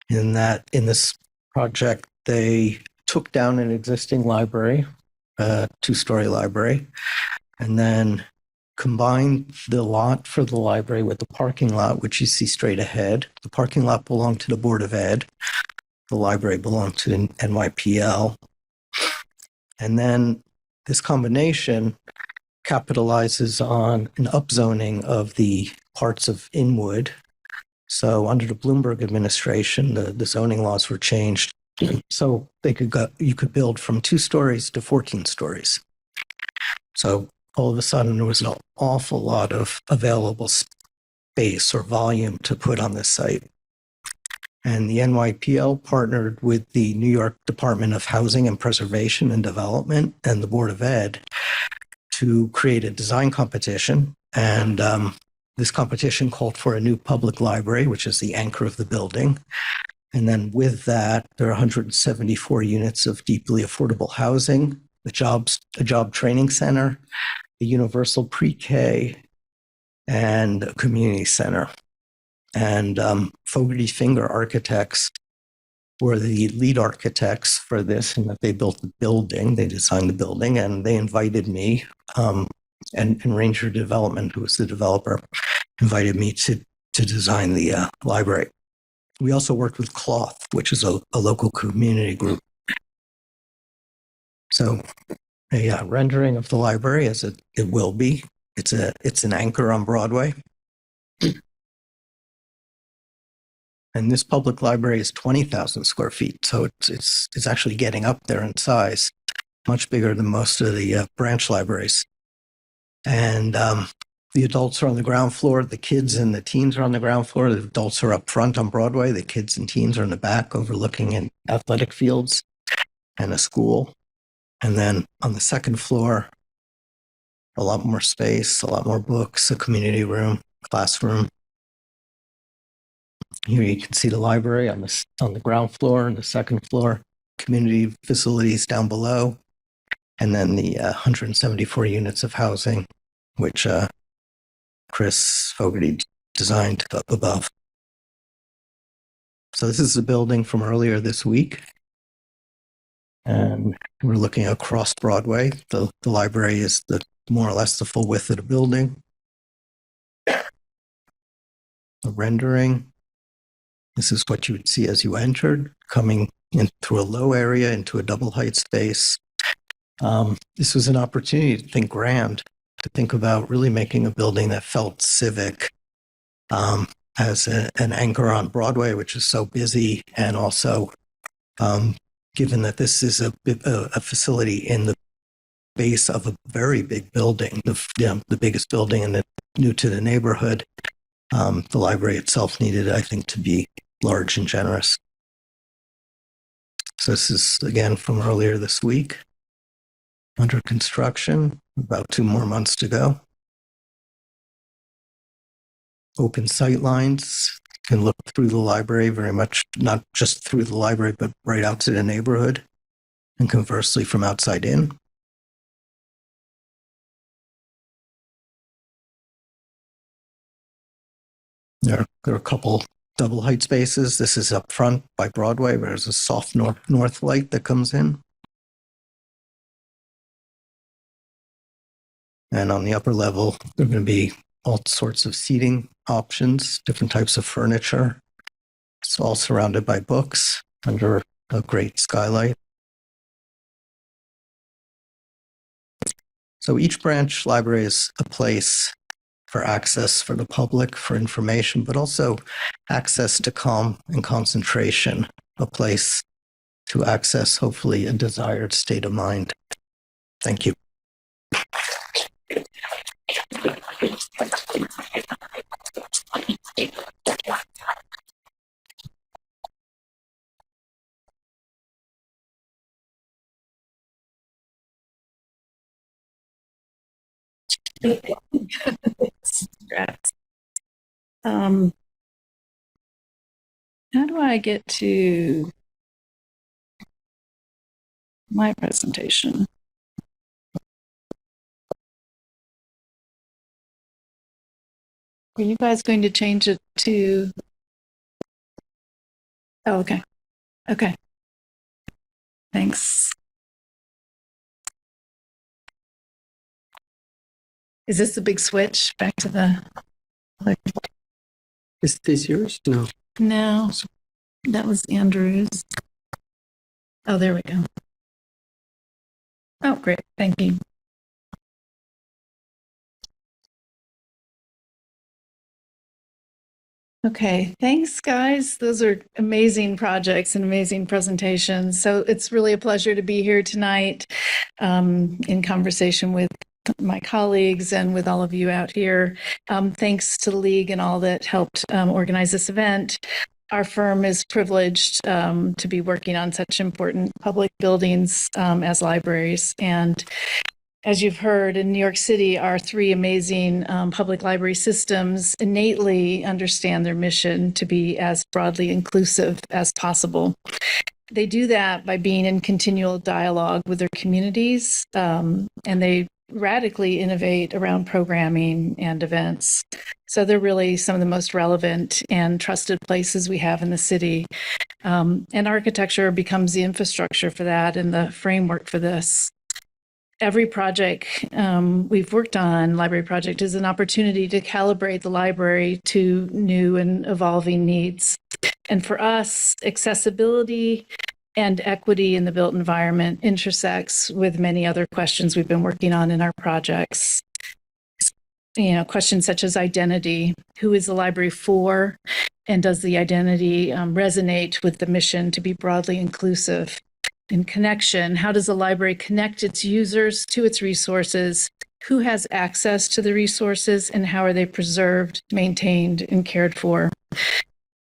In this project, they took down an existing library, a two-story library, and then combined the lot for the library with the parking lot, which you see straight ahead. The parking lot belonged to the Board of Ed. The library belonged to the NYPL. And then this combination capitalizes on an upzoning of the parts of Inwood. So under the Bloomberg administration, the zoning laws were changed. So you could build from 2 stories to 14 stories. So all of a sudden there was an awful lot of available space or volume to put on this site. And the NYPL partnered with the New York Department of Housing and Preservation and Development and the Board of Ed to create a design competition. And this competition called for a new public library, which is the anchor of the building. And then with that, there are 174 units of deeply affordable housing, a job training center, a universal pre-K, and a community center. And Fogarty Finger Architects were the lead architects for this, and that they built the building, they designed the building, and they invited me, and Ranger Development, who was the developer, invited me to design the library. We also worked with Cloth, which is a local community group. So a rendering of the library as it will be. It's an anchor on Broadway. And this public library is 20,000 square feet. So it's actually getting up there in size, much bigger than most of the branch libraries. And the adults are on the ground floor. The kids and the teens are on the ground floor. The adults are up front on Broadway. The kids and teens are in the back overlooking an athletic fields and a school. And then on the second floor, a lot more space, a lot more books, a community room, classroom. Here you can see the library on the ground floor and the second floor, community facilities down below, and then the 174 units of housing, which Chris Fogarty designed up above. So this is the building from earlier this week. And we're looking across Broadway. The library is more or less the full width of the building. The rendering. This is what you would see as you entered, coming in through a low area into a double height space. This was an opportunity to think grand, to think about really making a building that felt civic, as an anchor on Broadway, which is so busy, and also given that this is a facility in the base of a very big building, the biggest building new to the neighborhood, the library itself needed, I think, to be large and generous. So this is, again, from earlier this week. Under construction, about 2 more months to go. Open sight lines. You can look through the library very much, not just through the library, but right out to the neighborhood, and conversely from outside in. There are a couple double height spaces. This is up front by Broadway, where there's a soft north light that comes in. And on the upper level, there are going to be all sorts of seating options, different types of furniture. It's all surrounded by books under a great skylight. So each branch library is a place for access for the public, for information, but also access to calm and concentration, a place to access, hopefully, a desired state of mind. Thank you. Congrats. How do I get to my presentation? Are you guys going to change it to? Oh, okay. Okay. Thanks. Is this the big switch back to the? Is this yours? No. No, that was Andrew's. Oh, there we go. Oh, great. Thank you. Okay, thanks, guys. Those are amazing projects and amazing presentations. So it's really a pleasure to be here tonight in conversation with my colleagues and with all of you out here. Thanks to the League and all that helped organize this event. Our firm is privileged to be working on such important public buildings as libraries. And as you've heard, in New York City, our three amazing public library systems innately understand their mission to be as broadly inclusive as possible. They do that by being in continual dialogue with their communities, and they radically innovate around programming and events. So they're really some of the most relevant and trusted places we have in the city. And architecture becomes the infrastructure for that and the framework for this. Every project we've worked on, library project, is an opportunity to calibrate the library to new and evolving needs. And for us, accessibility and equity in the built environment intersects with many other questions we've been working on in our projects. You know, questions such as identity. Who is the library for? And does the identity resonate with the mission to be broadly inclusive? In connection, how does the library connect its users to its resources? Who has access to the resources and how are they preserved, maintained, and cared for?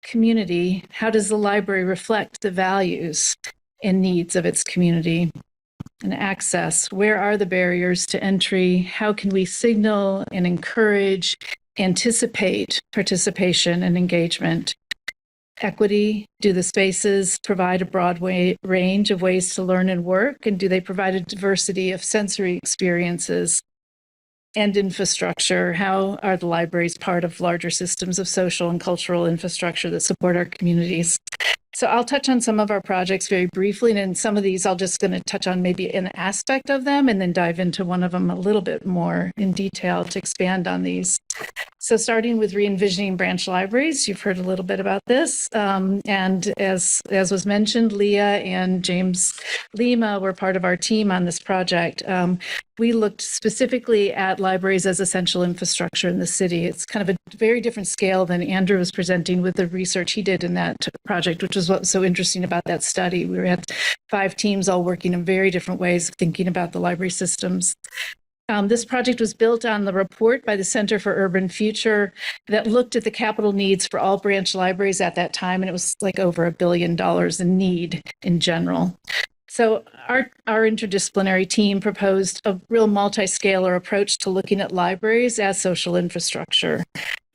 Community, how does the library reflect the values and needs of its community? And access, where are the barriers to entry? How can we signal and encourage, anticipate participation and engagement? Equity, do the spaces provide a broad range of ways to learn and work? And do they provide a diversity of sensory experiences? And infrastructure, how are the libraries part of larger systems of social and cultural infrastructure that support our communities? So I'll touch on some of our projects very briefly, and in some of these, I'll just going to touch on maybe an aspect of them and then dive into one of them a little bit more in detail to expand on these. So starting with Re-Envisioning branch libraries, you've heard a little bit about this. And as was mentioned, Leah and James Lima were part of our team on this project. We looked specifically at libraries as essential infrastructure in the city. It's kind of a very different scale than Andrew was presenting with the research he did in that project, which was what's so interesting about that study. We had 5 teams all working in very different ways of thinking about the library systems. This project was built on the report by the Center for Urban Future that looked at the capital needs for all branch libraries at that time, and it was like over $1 billion in need in general. So our interdisciplinary team proposed a real multi-scalar approach to looking at libraries as social infrastructure.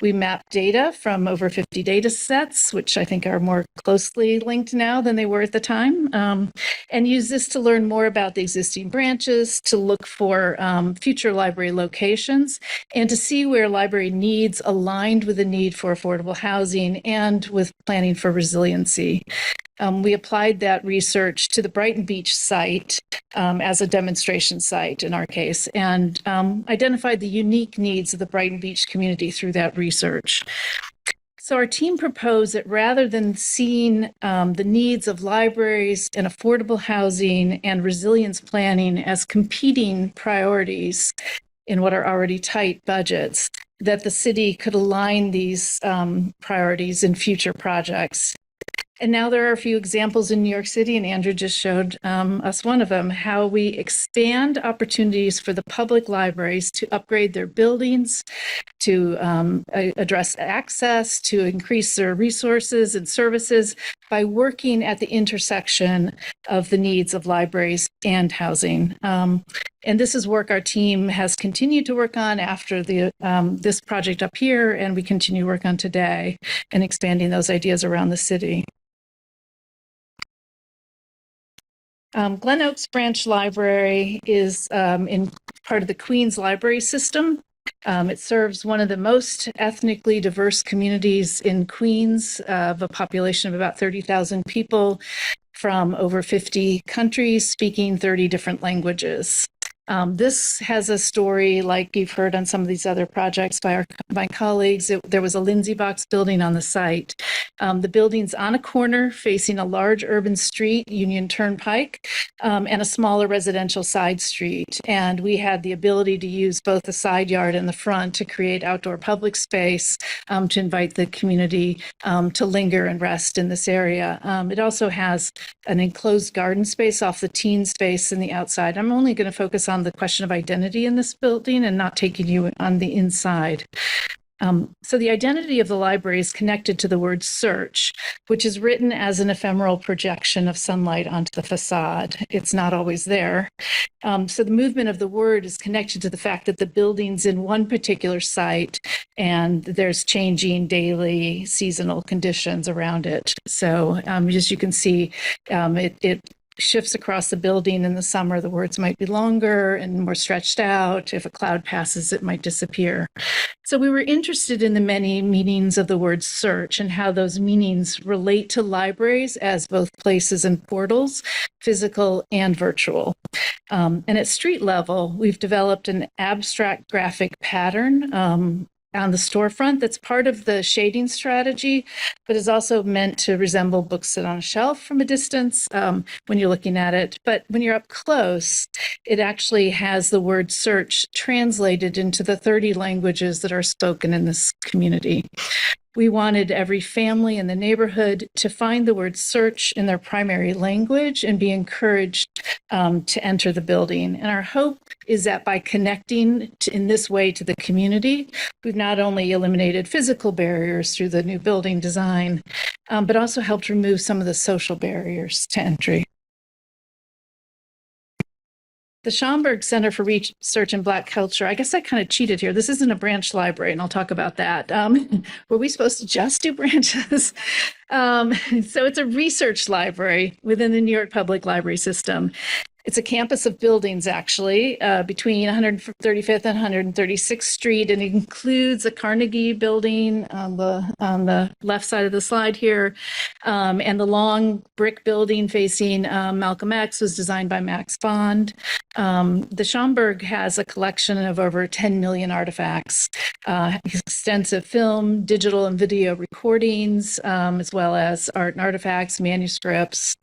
We mapped data from over 50 data sets, which I think are more closely linked now than they were at the time, and use this to learn more about the existing branches, to look for future library locations, and to see where library needs aligned with the need for affordable housing and with planning for resiliency. We applied that research to the Brighton Beach site as a demonstration site in our case, and identified the unique needs of the Brighton Beach community through that research. So our team proposed that rather than seeing the needs of libraries and affordable housing and resilience planning as competing priorities in what are already tight budgets, that the city could align these priorities in future projects. And now there are a few examples in New York City, and Andrew just showed us one of them, how we expand opportunities for the public libraries to upgrade their buildings, to address access, to increase their resources and services by working at the intersection of the needs of libraries and housing. And this is work our team has continued to work on after this project up here, and we continue to work on today and expanding those ideas around the city. Glen Oaks Branch Library is in part of the Queens Library System. It serves one of the most ethnically diverse communities in Queens, of a population of about 30,000 people from over 50 countries, speaking 30 different languages. This has a story like you've heard on some of these other projects by my colleagues. There was a Lindsay Box building on the site. The building's on a corner facing a large urban street, Union Turnpike, and a smaller residential side street. And we had the ability to use both the side yard and the front to create outdoor public space to invite the community to linger and rest in this area. It also has an enclosed garden space off the teen space in the outside. I'm only going to focus on the question of identity in this building and not taking you on the inside. So the identity of the library is connected to the word search, which is written as an ephemeral projection of sunlight onto the facade. It's not always there. So the movement of the word is connected to the fact that the building's in one particular site and there's changing daily seasonal conditions around it. So as you can see, it shifts across the building. In the summer, the words might be longer and more stretched out. If a cloud passes, it might disappear. So we were interested in the many meanings of the word search and how those meanings relate to libraries as both places and portals, physical and virtual. And at street level, we've developed an abstract graphic pattern on the storefront that's part of the shading strategy, but is also meant to resemble books sit on a shelf from a distance when you're looking at it. But when you're up close, it actually has the word search translated into the 30 languages that are spoken in this community. We wanted every family in the neighborhood to find the word search in their primary language and be encouraged to enter the building. And our hope is that by connecting in this way to the community, we've not only eliminated physical barriers through the new building design, but also helped remove some of the social barriers to entry. The Schomburg Center for Research in Black Culture, I guess I kind of cheated here. This isn't a branch library, and I'll talk about that. Were we supposed to just do branches? So it's a research library within the New York Public Library System. It's a campus of buildings, actually, between 135th and 136th Street. And it includes a Carnegie building on the left side of the slide here. And the long brick building facing Malcolm X was designed by Max Bond. The Schomburg has a collection of over 10 million artifacts, extensive film, digital and video recordings, as well as art and artifacts, manuscripts,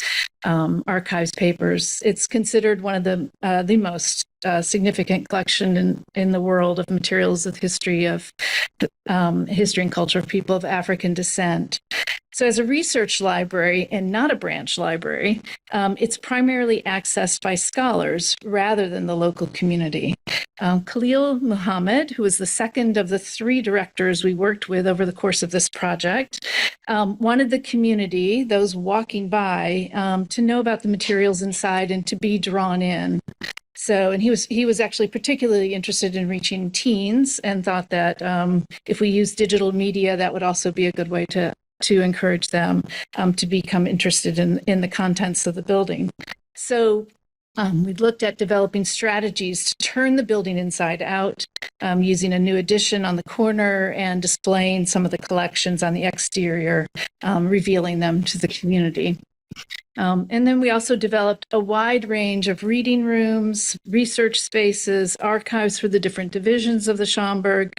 archives, papers. It's considered one of the most significant collection in the world of materials of history and culture of people of African descent. So as a research library and not a branch library, it's primarily accessed by scholars rather than the local community. Khalil Muhammad, who was the second of the 3 directors we worked with over the course of this project, wanted the community, those walking by, to know about the materials inside and to be drawn in. So, and he was actually particularly interested in reaching teens and thought that if we use digital media, that would also be a good way to encourage them to become interested in the contents of the building. So we looked at developing strategies to turn the building inside out, using a new addition on the corner and displaying some of the collections on the exterior, revealing them to the community. And then we also developed a wide range of reading rooms, research spaces, archives for the different divisions of the Schomburg,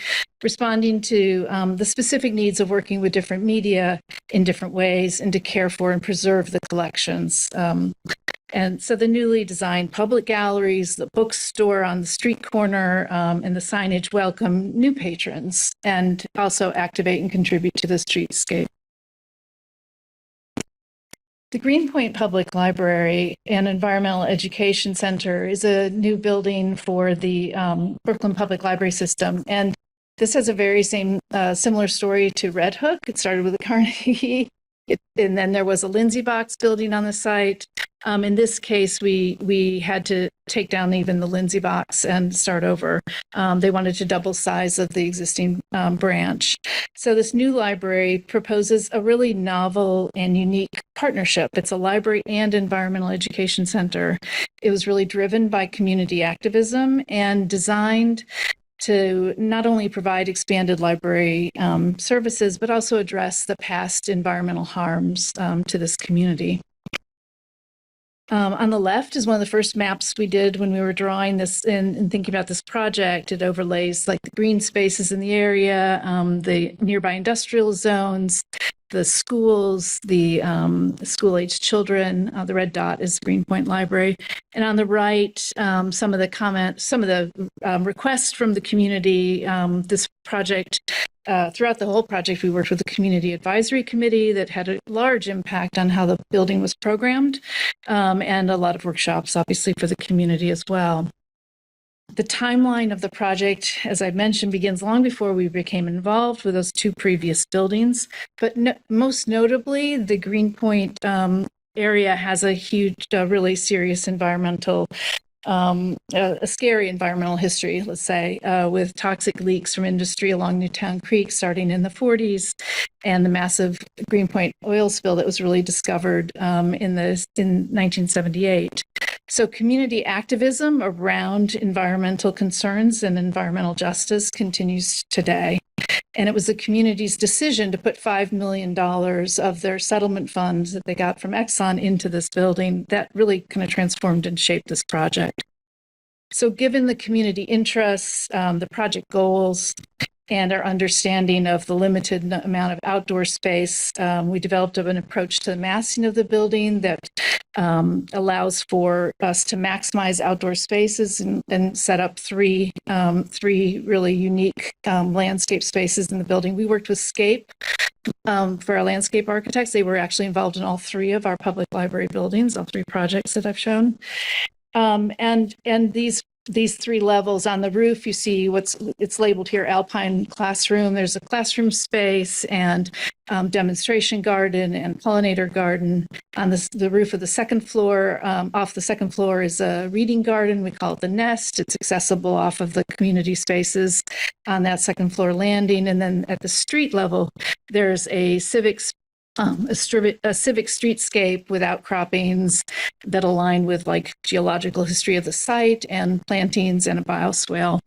responding to the specific needs of working with different media in different ways and to care for and preserve the collections. And so the newly designed public galleries, the bookstore on the street corner, and the signage welcome new patrons and also activate and contribute to the streetscape. The Greenpoint Public Library and Environmental Education Center is a new building for the Brooklyn Public Library System. And this has a very similar story to Red Hook. It started with the Carnegie And then there was a Lindsay Box building on the site. In this case, we had to take down even the Lindsay Box and start over. They wanted to double size of the existing branch. So this new library proposes a really novel and unique partnership. It's a library and environmental education center. It was really driven by community activism and designed to not only provide expanded library services, but also address the past environmental harms to this community. On the left is one of the first maps we did when we were drawing this and thinking about this project. It overlays like the green spaces in the area, the nearby industrial zones, the schools, the school-aged children. The red dot is Greenpoint Library. And on the right, some of the requests from the community. This project, throughout the whole project, we worked with the Community Advisory Committee that had a large impact on how the building was programmed, and a lot of workshops, obviously, for the community as well. The timeline of the project, as I mentioned, begins long before we became involved with those two previous buildings. But most notably, the Greenpoint area has a huge, really serious environmental, a scary environmental history, let's say, with toxic leaks from industry along Newtown Creek starting in the 40s, and the massive Greenpoint oil spill that was really discovered in 1978. So community activism around environmental concerns and environmental justice continues today. And it was the community's decision to put $5 million of their settlement funds that they got from Exxon into this building that really kind of transformed and shaped this project. So given the community interests, the project goals, and our understanding of the limited amount of outdoor space, we developed an approach to the massing of the building that allows for us to maximize outdoor spaces and set up three really unique landscape spaces in the building. We worked with Scape for our landscape architects. They were actually involved in all three of our public library buildings, all three projects that I've shown. And these three levels on the roof, you see it's labeled here Alpine Classroom. There's a classroom space and demonstration garden and pollinator garden. On the roof of the second floor, off the second floor is a reading garden. We call it the Nest. It's accessible off of the community spaces on that second floor landing. And then at the street level, there's a civic streetscape with outcroppings that align with like geological history of the site and plantings and a bioswale.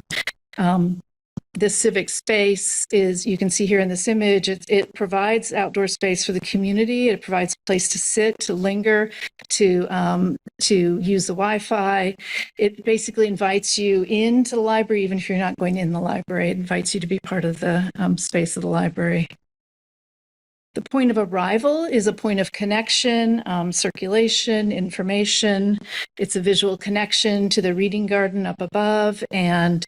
This civic space is, you can see here in this image, it provides outdoor space for the community. It provides a place to sit, to linger, to use the Wi-Fi. It basically invites you into the library, even if you're not going in the library. It invites you to be part of the space of the library. The point of arrival is a point of connection, circulation, information. It's a visual connection to the reading garden up above. And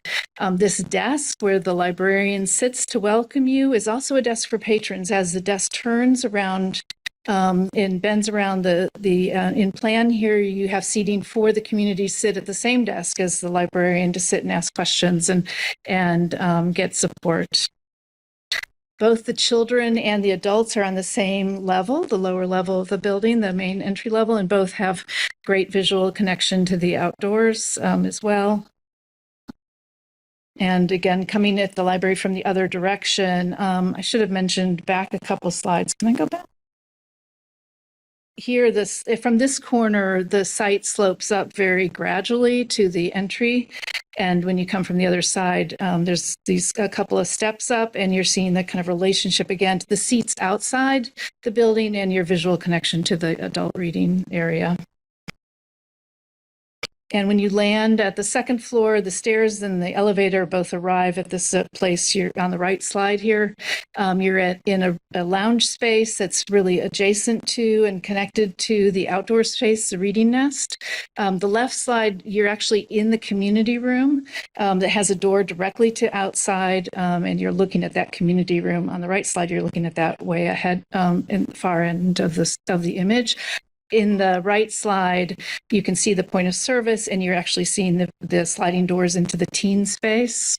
this desk where the librarian sits to welcome you is also a desk for patrons. As the desk turns around and bends around in plan here, you have seating for the community sit at the same desk as the librarian to sit and ask questions and get support. Both the children and the adults are on the same level, the lower level of the building, the main entry level, and both have great visual connection to the outdoors as well. And again, coming at the library from the other direction, I should have mentioned back a couple slides. Can I go back? Here, from this corner, the site slopes up very gradually to the entry. And when you come from the other side, there's a couple of steps up, and you're seeing the kind of relationship again to the seats outside the building and your visual connection to the adult reading area. And when you land at the second floor, the stairs and the elevator both arrive at this place. You're on the right slide here. You're in a lounge space that's really adjacent to and connected to the outdoor space, the reading nest. The left slide, you're actually in the community room that has a door directly to outside, and you're looking at that community room. On the right slide, you're looking at that way ahead in the far end of the image. In the right slide, you can see the point of service, and you're actually seeing the sliding doors into the teen space.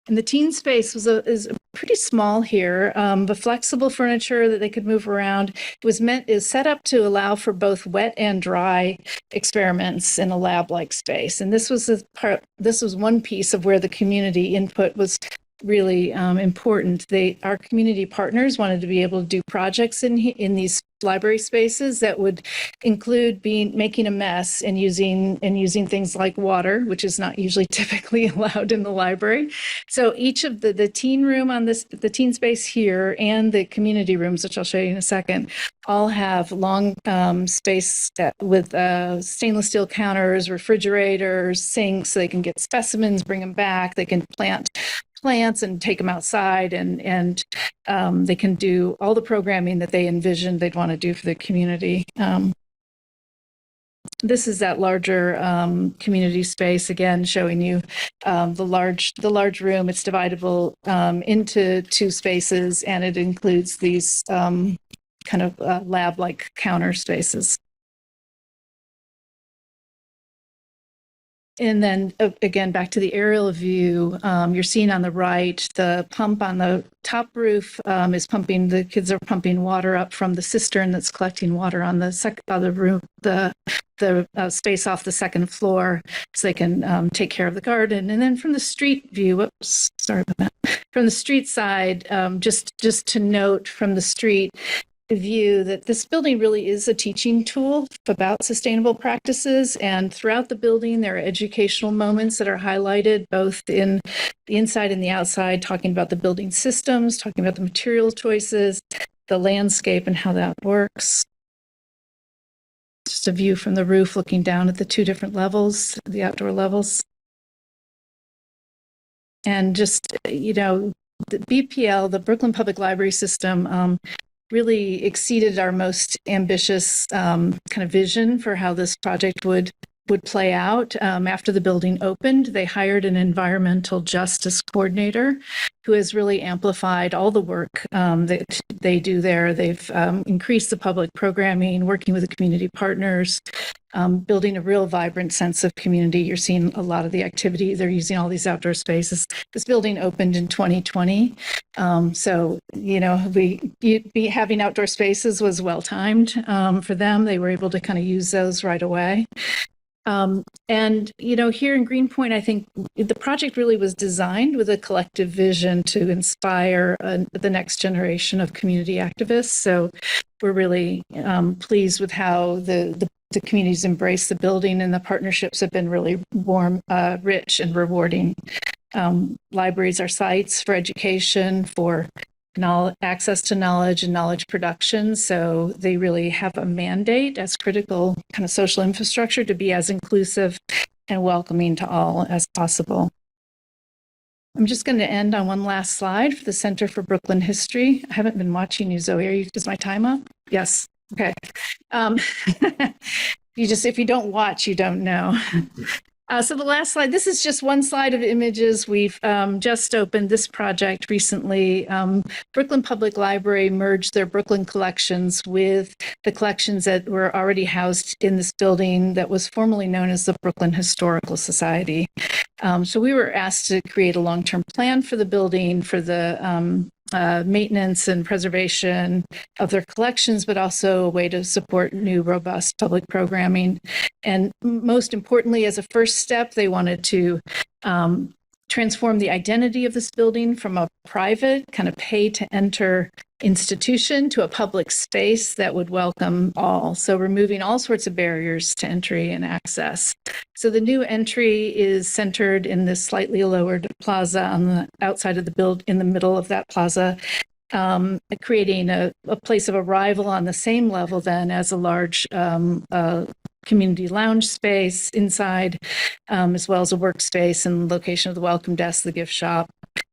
And the teen space is pretty small here, but flexible furniture that they could move around. It is set up to allow for both wet and dry experiments in a lab-like space. And this was one piece of where the community input was really important. Our community partners wanted to be able to do projects in these library spaces that would include making a mess and using things like water, which is not usually typically allowed in the library. So each of the teen room the teen space here and the community rooms, which I'll show you in a second, all have long space with stainless steel counters, refrigerators, sinks, so they can get specimens, bring them back, they can plant plants and take them outside, and they can do all the programming that they envisioned they'd want to do for the community. This is that larger community space, again, showing you the large room. It's dividable into two spaces, and it includes these kind of lab-like counter spaces. And then again, back to the aerial view, you're seeing on the right, the pump on the top roof is pumping, the kids are pumping water up from the cistern that's collecting water on the other roof, the space off the second floor, so they can take care of the garden. And then from the street view, whoops, sorry about that. From the street side, just to note from the street view that this building really is a teaching tool about sustainable practices, and throughout the building there are educational moments that are highlighted both in the inside and the outside, talking about the building systems, talking about the material choices, the landscape, and how that works. Just a view from the roof looking down at the two different levels, the outdoor levels. And just, the BPL, the Brooklyn Public Library System, really exceeded our most ambitious kind of vision for how this project would play out. After the building opened, they hired an environmental justice coordinator who has really amplified all the work that they do there. They've increased the public programming, working with the community partners, building a real vibrant sense of community. You're seeing a lot of the activity. They're using all these outdoor spaces. This building opened in 2020. So, having outdoor spaces was well timed for them. They were able to kind of use those right away. And, here in Greenpoint, I think the project really was designed with a collective vision to inspire the next generation of community activists. So we're really pleased with how the communities embrace the building, and the partnerships have been really warm, rich, and rewarding. Libraries are sites for education, for access to knowledge and knowledge production. So they really have a mandate as critical kind of social infrastructure to be as inclusive and welcoming to all as possible. I'm just going to end on one last slide for the Center for Brooklyn History. I haven't been watching you, Zoe. Is my time up? Yes. Okay. If you don't watch, you don't know. So the last slide, this is just one slide of images. We've just opened this project recently. Brooklyn Public Library merged their Brooklyn collections with the collections that were already housed in this building that was formerly known as the Brooklyn Historical Society. So we were asked to create a long-term plan for the building, for the maintenance and preservation of their collections, but also a way to support new, robust public programming. And most importantly, as a first step, they wanted to transform the identity of this building from a private kind of pay-to-enter institution to a public space that would welcome all. So removing all sorts of barriers to entry and access. So the new entry is centered in this slightly lowered plaza on the outside of the build, in the middle of that plaza, creating a place of arrival on the same level then as a large community lounge space inside, as well as a workspace and location of the welcome desk, the gift shop,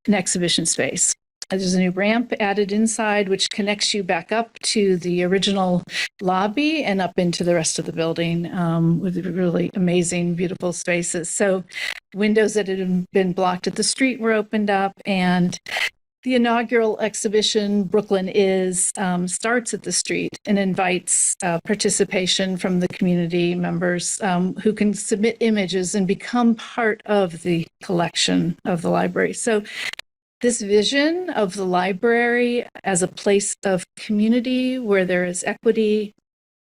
and exhibition space. There's a new ramp added inside, which connects you back up to the original lobby and up into the rest of the building with really amazing, beautiful spaces. So windows that had been blocked at the street were opened up, and The inaugural exhibition, Brooklyn Is, starts at the street and invites participation from the community members who can submit images and become part of the collection of the library. So this vision of the library as a place of community where there is equity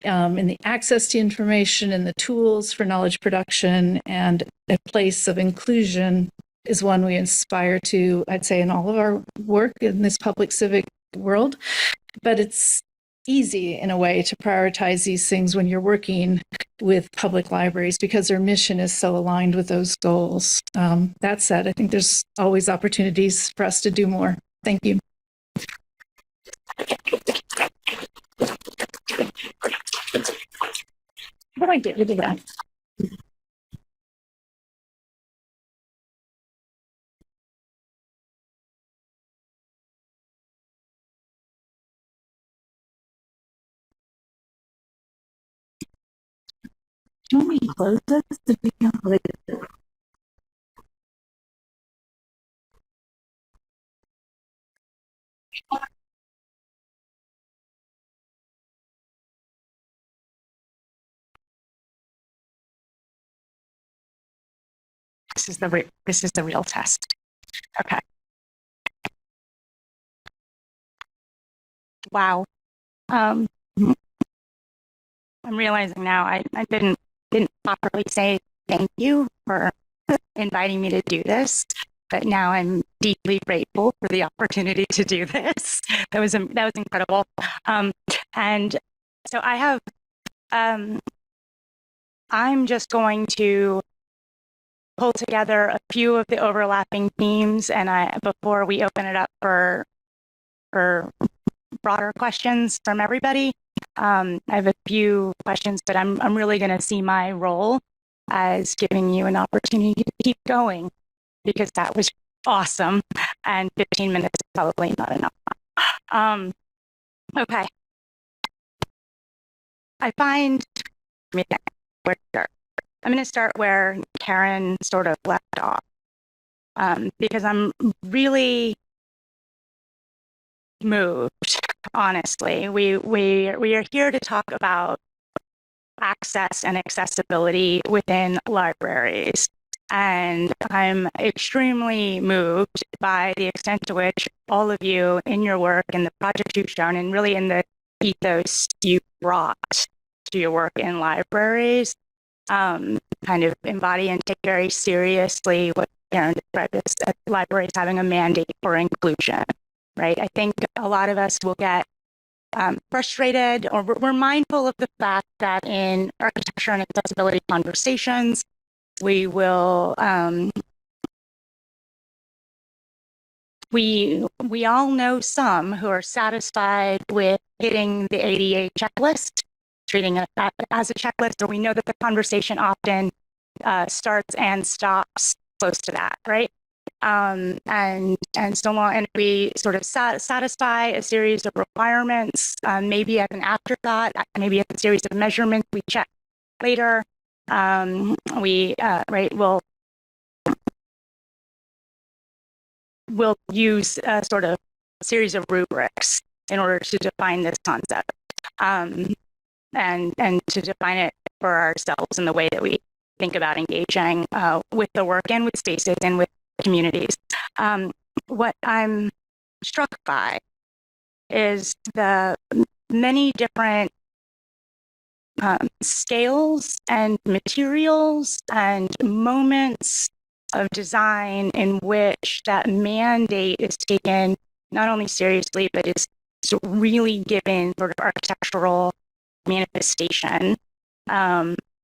in the access to information and the tools for knowledge production, and a place of inclusion is one we aspire to, I'd say, in all of our work in this public civic world. But it's easy in a way to prioritize these things when you're working with public libraries because their mission is so aligned with those goals. That said, I think there's always opportunities for us to do more. Thank you. What do I get rid of that? Do you want me to close this? This is the real test. Okay. Wow. I'm realizing now I didn't properly say thank you for inviting me to do this, but now I'm deeply grateful for the opportunity to do this. That was incredible. And so I have I'm just going to pull together a few of the overlapping themes, and before we open it up for broader questions from everybody. I have a few questions, but I'm really going to see my role as giving you an opportunity to keep going, because that was awesome, and 15 minutes is probably not enough. Okay. I find, I'm going to start where Karen sort of left off, because I'm really moved, honestly. We are here to talk about access and accessibility within libraries. And I'm extremely moved by the extent to which all of you in your work and the projects you've shown, and really in the ethos you brought to your work in libraries, kind of embody and take very seriously what Karen described as libraries having a mandate for inclusion, right? I think a lot of us will get frustrated, or we're mindful of the fact that in architecture and accessibility conversations, we will, we all know some who are satisfied with hitting the ADA checklist, treating it as a checklist, or we know that the conversation often starts and stops close to that, right? And so long, and we sort of satisfy a series of requirements, maybe as an afterthought, maybe as a series of measurements we check later. We'll use a sort of series of rubrics in order to define this concept, and to define it for ourselves in the way that we think about engaging with the work and with spaces and with communities. What I'm struck by is the many different scales and materials and moments of design in which that mandate is taken not only seriously, but is really given sort of architectural manifestation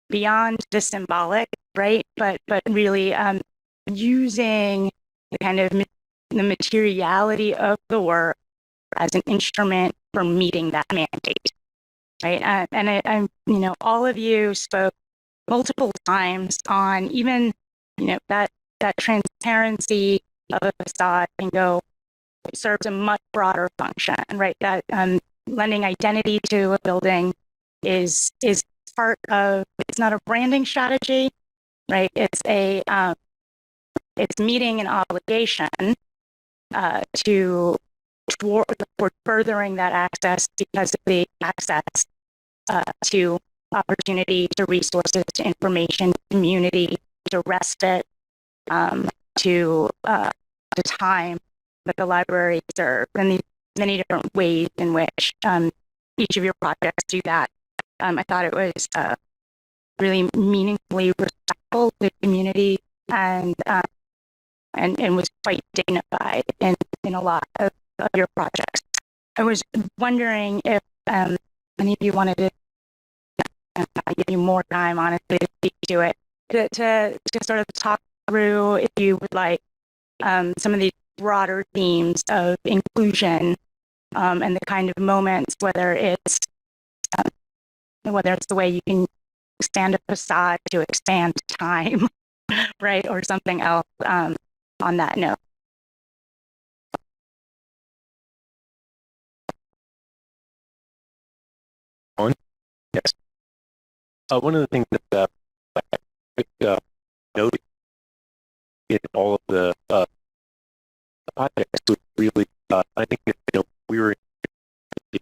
beyond the symbolic, right? But really using the kind of the materiality of the work as an instrument for meeting that mandate, right? And all of you spoke multiple times on even, that transparency of a facade can serves a much broader function, right? That lending identity to a building is part of, it's not a branding strategy, right? It's it's meeting an obligation toward furthering that access because of the access to opportunity, to resources, to information, community, to respite, to time that the library serves, and these many different ways in which each of your projects do that. I thought it was really meaningfully respectful to the community and was quite dignified in a lot of your projects. I was wondering if any of you wanted to give you more time, honestly, to speak to it, to sort of talk through, if you would like, some of these broader themes of inclusion and the kind of moments, whether it's the way you can expand a facade to expand time, right, or something else on that note. Yes. One of the things that I noted in all of the projects was really, I think, we were the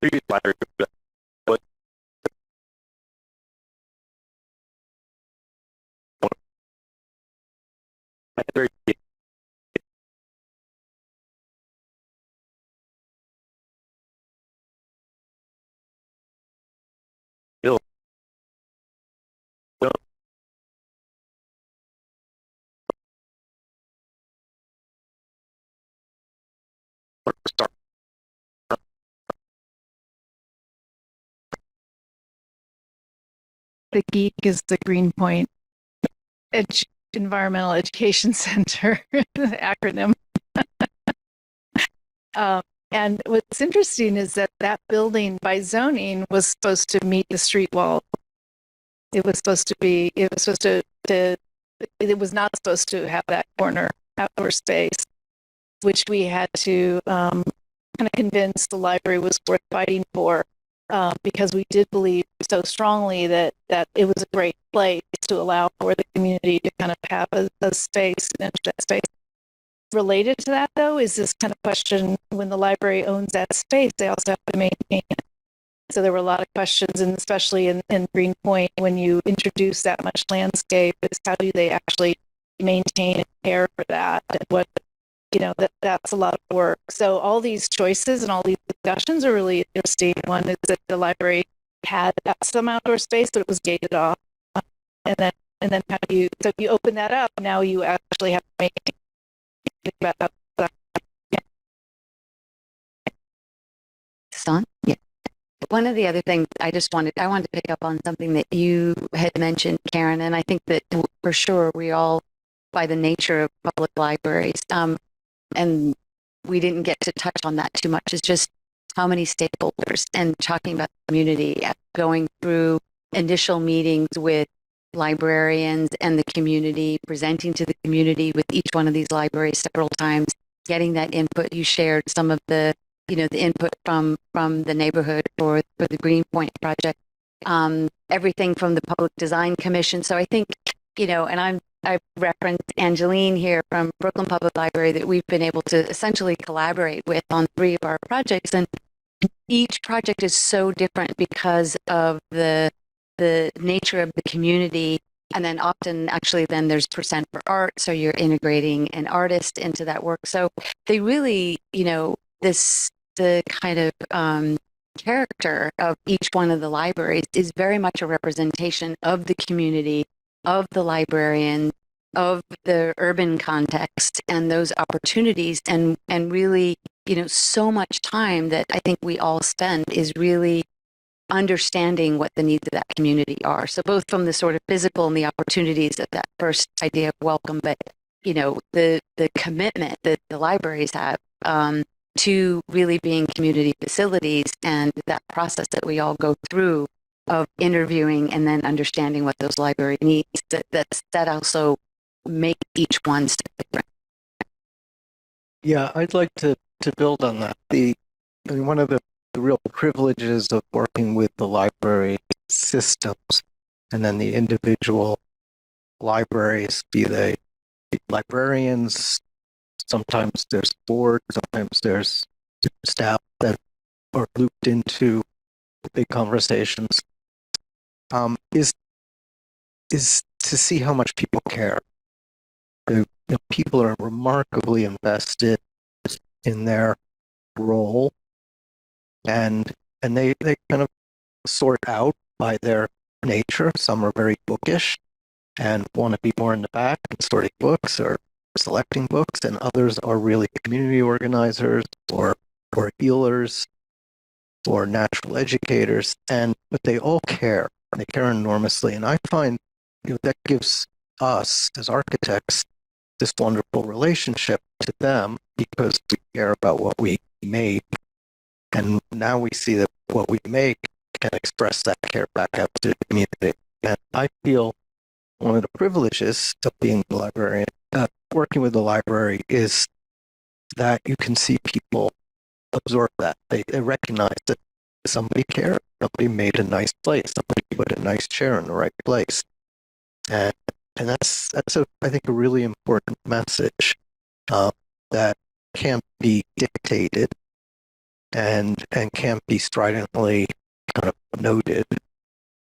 previous library was very ill. The GEEK is the Greenpoint Environmental Education Center, the acronym. And what's interesting is that that building by zoning was supposed to meet the street wall. It was not supposed to have that corner outdoor space, which we had to kind of convince the library was worth fighting for, because we did believe so strongly that it was a great place to allow for the community to kind of have a space, an internet space. Related to that, though, is this kind of question: when the library owns that space, they also have to maintain it. So there were a lot of questions, and especially in Greenpoint, when you introduce that much landscape, is how do they actually maintain and care for that? And what, that's a lot of work. So all these choices and all these discussions are really interesting. One is that the library had some outdoor space, but it was gated off. And then how do you, so if you open that up, now you actually have to maintain. Son? Yeah. One of the other things I wanted to pick up on something that you had mentioned, Karen, and I think that for sure we all, by the nature of public libraries, and we didn't get to touch on that too much, is just how many stakeholders, and talking about the community, going through initial meetings with librarians and the community, presenting to the community with each one of these libraries several times, getting that input. You shared some of the, the input from the neighborhood for the Greenpoint project, everything from the Public Design Commission. So I think, and I've referenced Angeline here from Brooklyn Public Library, that we've been able to essentially collaborate with on 3 of our projects. And each project is so different because of the nature of the community. And then often actually then there's percent for art. So you're integrating an artist into that work. So they really, the kind of character of each one of the libraries is very much a representation of the community of the librarian, of the urban context and those opportunities, and really, so much time that I think we all spend is really understanding what the needs of that community are. So both from the sort of physical and the opportunities of that first idea of welcome, but the commitment that the libraries have to really being community facilities, and that process that we all go through of interviewing and then understanding what those library needs, that also make each one different. Yeah, I'd like to build on that. One of the real privileges of working with the library systems and then the individual libraries, be they librarians, sometimes there's board, sometimes there's staff that are looped into the big conversations, is to see how much people care. People are remarkably invested in their role, and they kind of sort out by their nature. Some are very bookish and want to be more in the back and sorting books or selecting books, and others are really community organizers or healers or natural educators, but they all care. They care enormously, and I find that gives us as architects this wonderful relationship to them because we care about what we make, and now we see that what we make can express that care back out to the community. And I feel one of the privileges of being the librarian, working with the library, is that you can see people absorb that. They recognize that somebody cared, somebody made a nice place, somebody put a nice chair in the right place, and that's I think a really important message that can't be dictated and can't be stridently kind of noted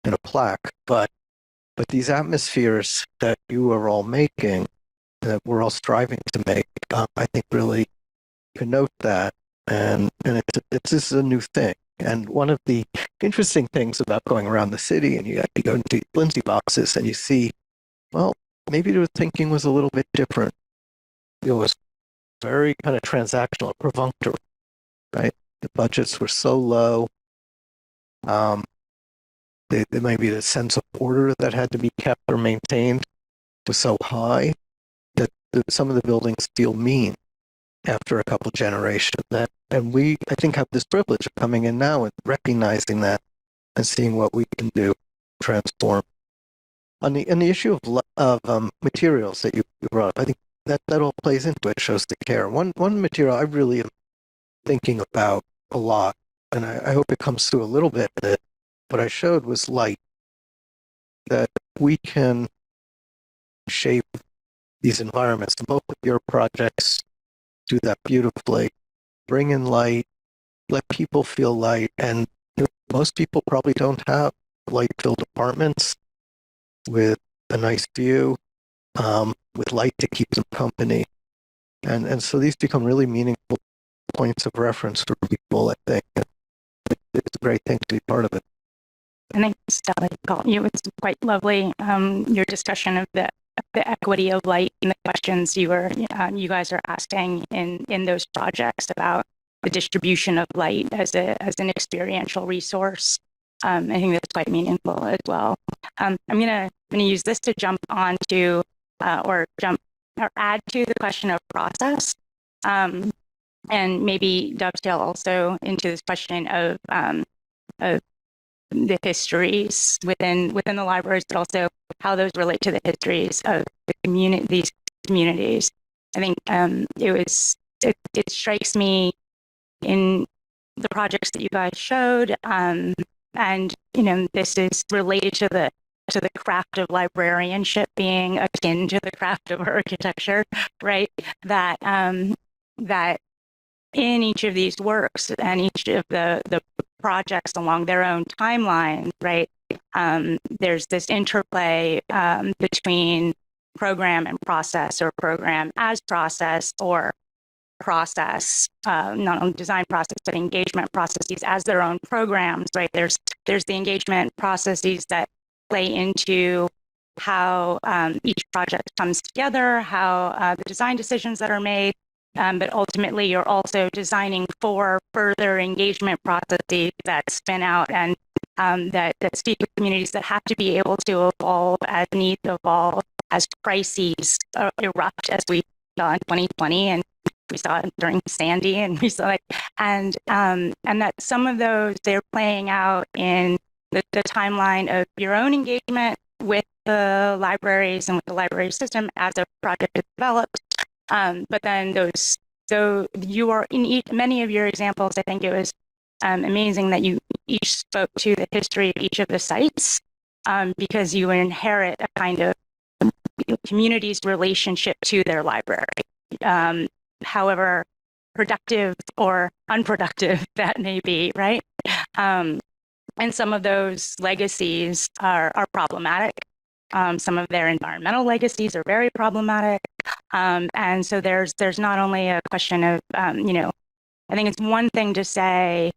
in a plaque, but these atmospheres that you are all making, that we're all striving to make, I think really connote that, and this is a new thing. And one of the interesting things about going around the city, and you go into Lindsay boxes and you see, well, maybe the thinking was a little bit different. It was very kind of transactional, perfunctory, right? The budgets were so low. There might be the sense of order that had to be kept or maintained was so high that some of the buildings feel mean after a couple generations. And we, I think, have this privilege of coming in now and recognizing that and seeing what we can do, transform. On the issue of materials that you brought up, I think that all plays into it, shows the care. One material I really am thinking about a lot, and I hope it comes through a little bit, that what I showed was light, that we can shape these environments. Both of your projects do that beautifully. Bring in light, let people feel light, and most people probably don't have light-filled apartments with a nice view, with light to keep them company. And so these become really meaningful points of reference for people, I think. It's a great thing to be part of it. I think it was quite lovely. Your discussion of the equity of light and the questions you guys are asking in those projects about the distribution of light as an experiential resource. I think that's quite meaningful as well. I'm gonna use this to jump on to or add to the question of process, and maybe dovetail also into this question of the histories within the libraries, but also how those relate to the histories of these communities. I think it strikes me in the projects that you guys showed, and this is related to the craft of librarianship being akin to the craft of architecture, right? That in each of these works and each of the projects along their own timelines, right? There's this interplay between program and process, or program as process, or process, not only design process, but engagement processes as their own programs, right? There's the engagement processes that play into how each project comes together, how the design decisions that are made, but ultimately you're also designing for further engagement processes that spin out and that speak with communities that have to be able to evolve as needs evolve, as crises erupt, as we saw in 2020 and we saw it during Sandy, and we saw it, and that some of those they're playing out in the timeline of your own engagement with the libraries and with the library system as a project is developed. But then so you are in many of your examples, I think it was amazing that you each spoke to the history of each of the sites, because you inherit a kind of community's relationship to their library, however productive or unproductive that may be, right? And some of those legacies are problematic. Some of their environmental legacies are very problematic. And so there's not only a question of, I think it's one thing to say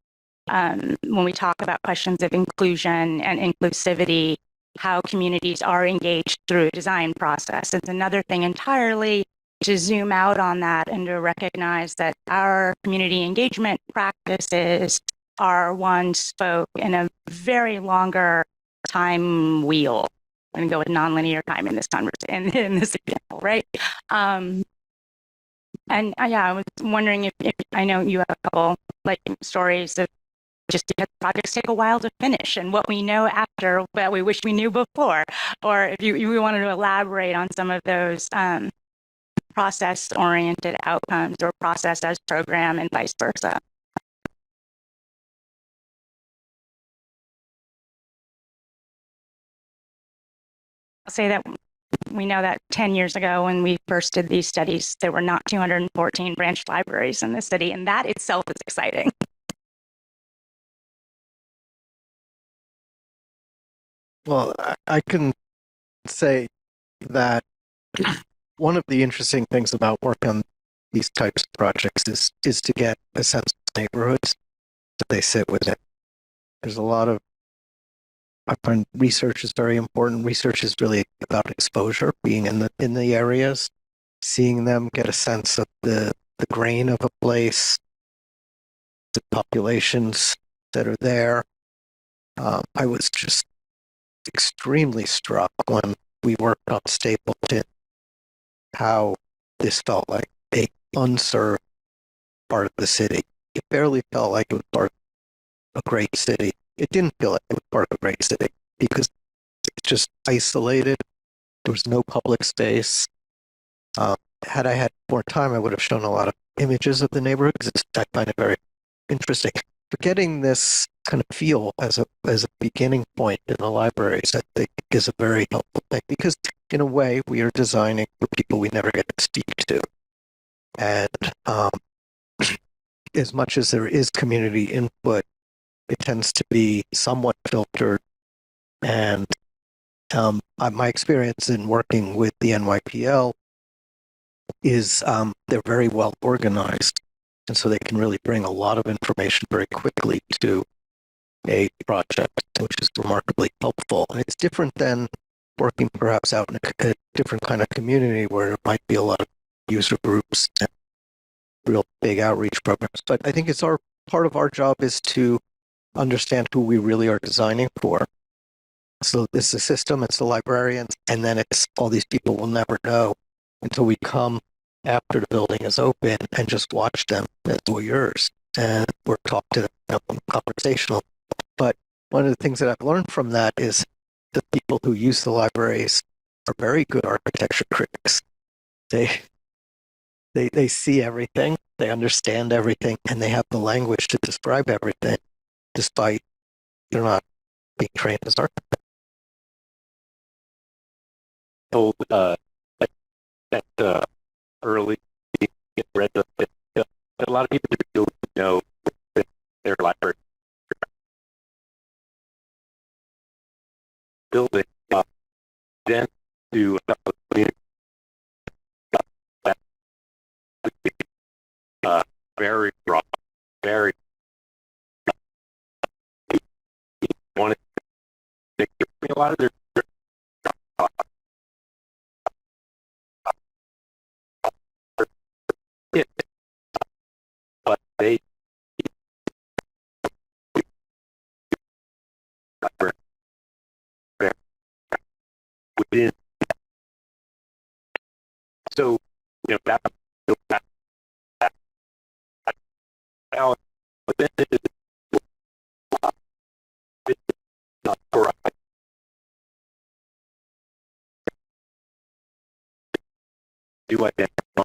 when we talk about questions of inclusion and inclusivity, how communities are engaged through a design process. It's another thing entirely to zoom out on that and to recognize that our community engagement practices are one spoke in a very longer time wheel. I'm going to go with nonlinear time in this conversation, in this example, right? And I was wondering if I know you have a couple like stories of just because projects take a while to finish and what we know after that we wish we knew before, or if you wanted to elaborate on some of those process-oriented outcomes or process as program and vice versa. I'll say that we know that 10 years ago when we first did these studies, there were not 214 branch libraries in the city, and that itself is exciting. Well, I can say that one of the interesting things about work on these types of projects is to get a sense of neighborhoods that they sit within. There's a lot of, I find research is very important. Research is really about exposure, being in the areas, seeing them, get a sense of the grain of a place, the populations that are there. I was just extremely struck when we worked on Stapleton, how this felt like a unserved part of the city. It barely felt like it was part of a great city. It didn't feel like it was part of a great city because it's just isolated. There was no public space. Had I had more time, I would have shown a lot of images of the neighborhood because I find it very interesting. But getting this kind of feel as a beginning point in the libraries, I think, is a very helpful thing because in a way we are designing for people we never get to speak to. And as much as there is community input, it tends to be somewhat filtered. And my experience in working with the NYPL is they're very well organized. And so they can really bring a lot of information very quickly to a project, which is remarkably helpful. And it's different than working perhaps out in a different kind of community where there might be a lot of user groups and real big outreach programs. But I think it's part of our job is to understand who we really are designing for. So it's the system, it's the librarians, and then it's all these people we'll never know until we come after the building is open and just watch them as voyeurs and we're talk to them conversational. But one of the things that I've learned from that is the people who use the libraries are very good architecture critics. They see everything, they understand everything, and they have the language to describe everything, despite they're not being trained as architects. Told that early read that a lot of people don't know that their library building then to very broad, very wanted to a lot of their within. So, that now, but then it is not correct. Do identify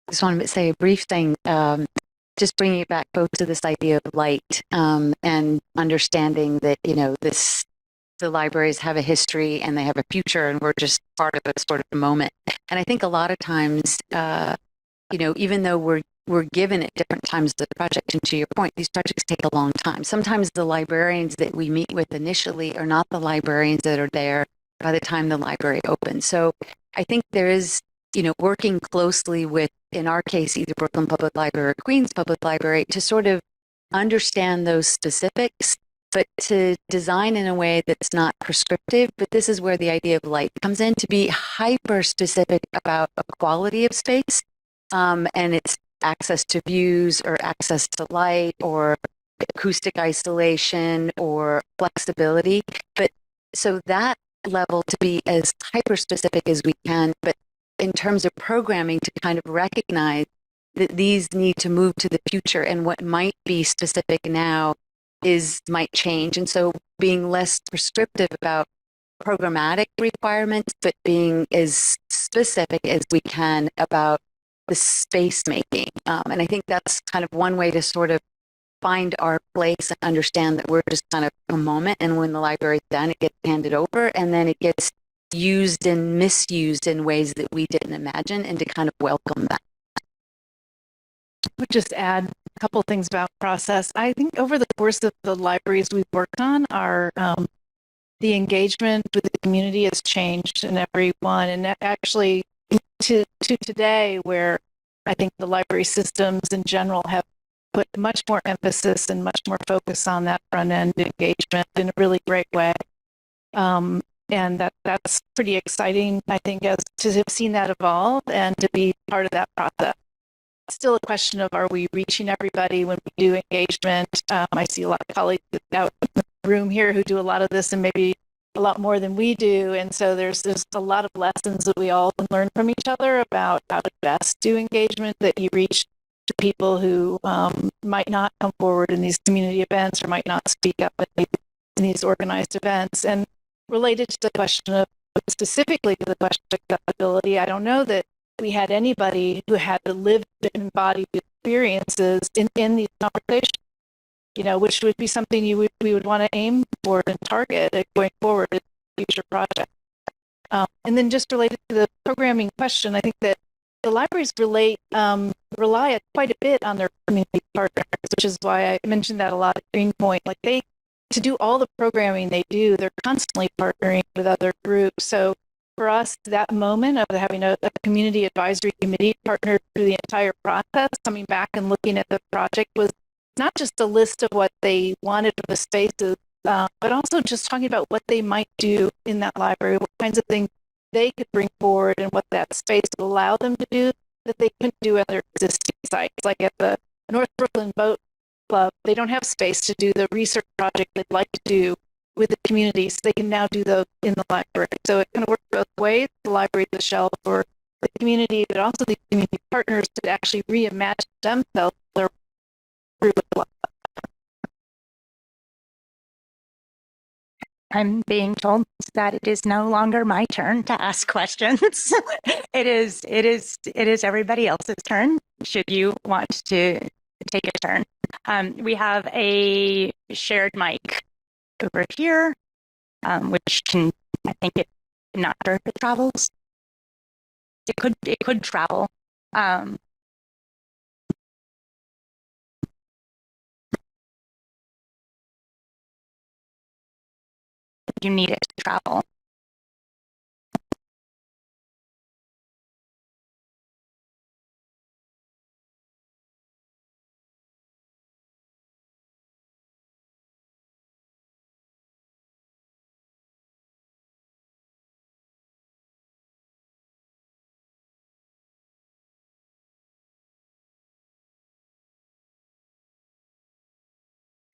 Just want to say a brief thing, just bringing it back both to this idea of light and understanding that, the libraries have a history and they have a future, and we're just part of a sort of moment. And I think a lot of times, even though we're given at different times of the project, and to your point, these projects take a long time. Sometimes the librarians that we meet with initially are not the librarians that are there by the time the library opens. So I think there is, working closely with, in our case, either Brooklyn Public Library or Queens Public Library, to sort of understand those specifics, but to design in a way that's not prescriptive. But this is where the idea of light comes in, to be hyper specific about a quality of space, and its access to views or access to light or acoustic isolation or flexibility. But so that level, to be as hyper specific as we can, but in terms of programming, to kind of recognize that these need to move to the future, and what might be specific now might change. And so being less prescriptive about programmatic requirements, but being as specific as we can about the space making. And I think that's kind of one way to sort of find our place and understand that we're just kind of a moment, and when the library's done, it gets handed over, and then it gets used and misused in ways that we didn't imagine, and to kind of welcome that. I would just add a couple things about process. I think over the course of the libraries we've worked on, the engagement with the community has changed in every one, and that actually to today, where I think the library systems in general have put much more emphasis and much more focus on that front end engagement in a really great way. And that's pretty exciting, I think, as to have seen that evolve and to be part of that process. Still a question of, are we reaching everybody when we do engagement? I see a lot of colleagues out in the room here who do a lot of this, and maybe a lot more than we do. And so there's a lot of lessons that we all can learn from each other about how to best do engagement, that you reach to people who might not come forward in these community events or might not speak up in these organized events. And related to the question of, specifically to the question of accessibility, I don't know that we had anybody who had the lived and embodied experiences in these conversations, which would be something we would want to aim for and target going forward in future projects. And then just related to the programming question, I think that the libraries rely quite a bit on their community partners, which is why I mentioned that a lot at Greenpoint. Like, to do all the programming they do, they're constantly partnering with other groups. So for us, that moment of having a community advisory committee partner through the entire process, coming back and looking at the project, was not just a list of what they wanted for the spaces, but also just talking about what they might do in that library, what kinds of things they could bring forward, and what that space would allow them to do that they couldn't do at their existing sites. Like at the North Brooklyn Boat Club, they don't have space to do the research project they'd like to do with the community, so they can now do those in the library. So it kind of works both ways. The library is a shelf for the community, but also the community partners to actually reimagine themselves through the I'm being told that it is no longer my turn to ask questions. It is everybody else's turn, should you want to take a turn. We have a shared mic over here, which can, I think, it not sure if it travels. It could travel. you need it to travel.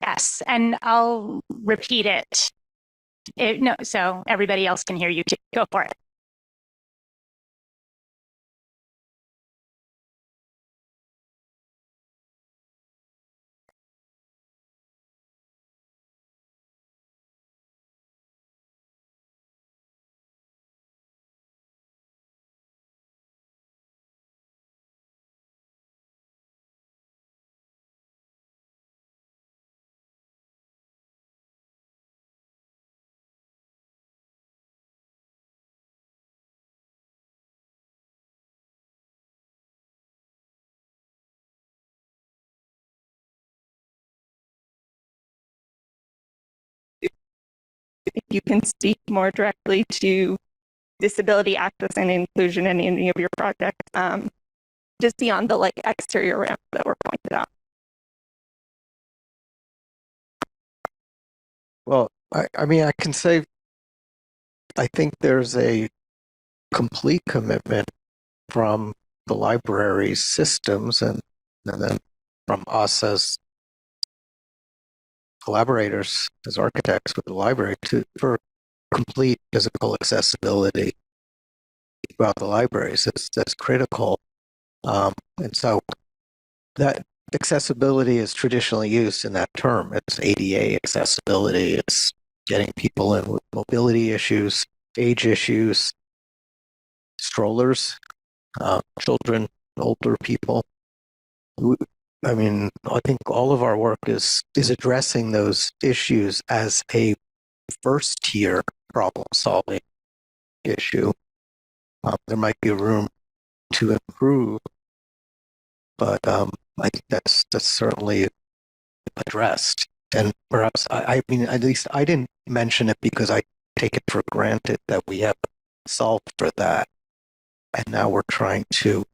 Yes, and I'll repeat it. No, so everybody else can hear you too. Go for it. If you can speak more directly to disability access and inclusion in any of your projects, just beyond the like exterior ramp that were pointed out. Well, I mean, I can say, I think there's a complete commitment from the library's systems and then from us as collaborators, as architects with the library for complete physical accessibility throughout the libraries. That's critical. And so that accessibility is traditionally used in that term. It's ADA accessibility. It's getting people in with mobility issues, age issues, strollers, children, older people. I mean, I think all of our work is addressing those issues as a first tier problem solving issue. There might be room to improve, but I think that's certainly addressed. And perhaps I mean, at least I didn't mention it because I take it for granted that we have solved for that, and now we're trying to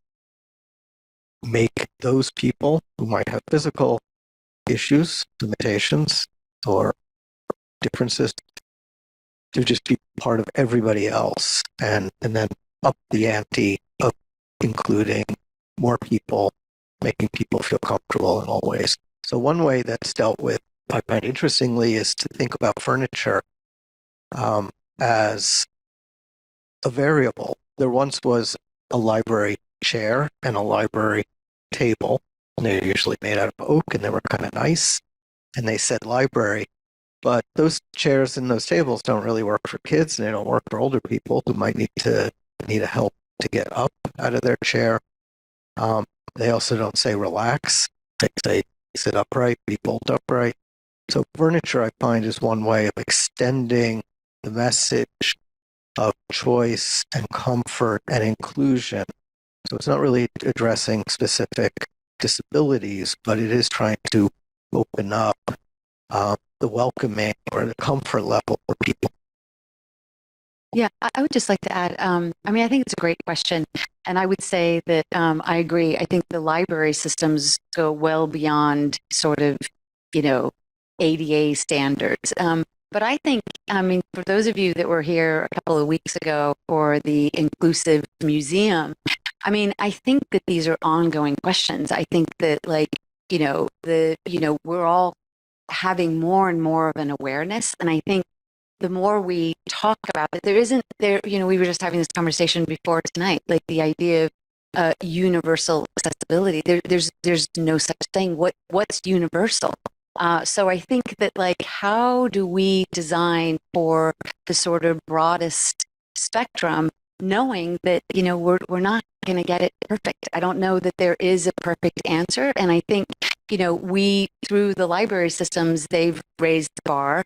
make those people who might have physical issues, limitations, or differences to just be part of everybody else, and then up the ante of including more people, making people feel comfortable in all ways. So one way that's dealt with, I find interestingly, is to think about furniture as a variable. There once was a library chair and a library table, and they're usually made out of oak, and they were kind of nice, and they said library. But those chairs and those tables don't really work for kids, and they don't work for older people who might need a help to get up out of their chair. They also don't say relax. They say sit upright, be bolt upright. So furniture, I find, is one way of extending the message of choice and comfort and inclusion. So it's not really addressing specific disabilities, but it is trying to open up the welcoming or the comfort level for people. Yeah, I would just like to add, I mean, I think it's a great question. And I would say that I agree. I think the library systems go well beyond sort of, ADA standards. But I think, I mean, for those of you that were here a couple of weeks ago for the Inclusive Museum, I mean, I think that these are ongoing questions. I think that we're all having more and more of an awareness. And I think the more we talk about it, we were just having this conversation before tonight, like the idea of universal accessibility. There's no such thing. What's universal? So I think that how do we design for the sort of broadest spectrum, knowing that, we're not going to get it perfect. I don't know that there is a perfect answer. And I think, we, through the library systems, they've raised the bar.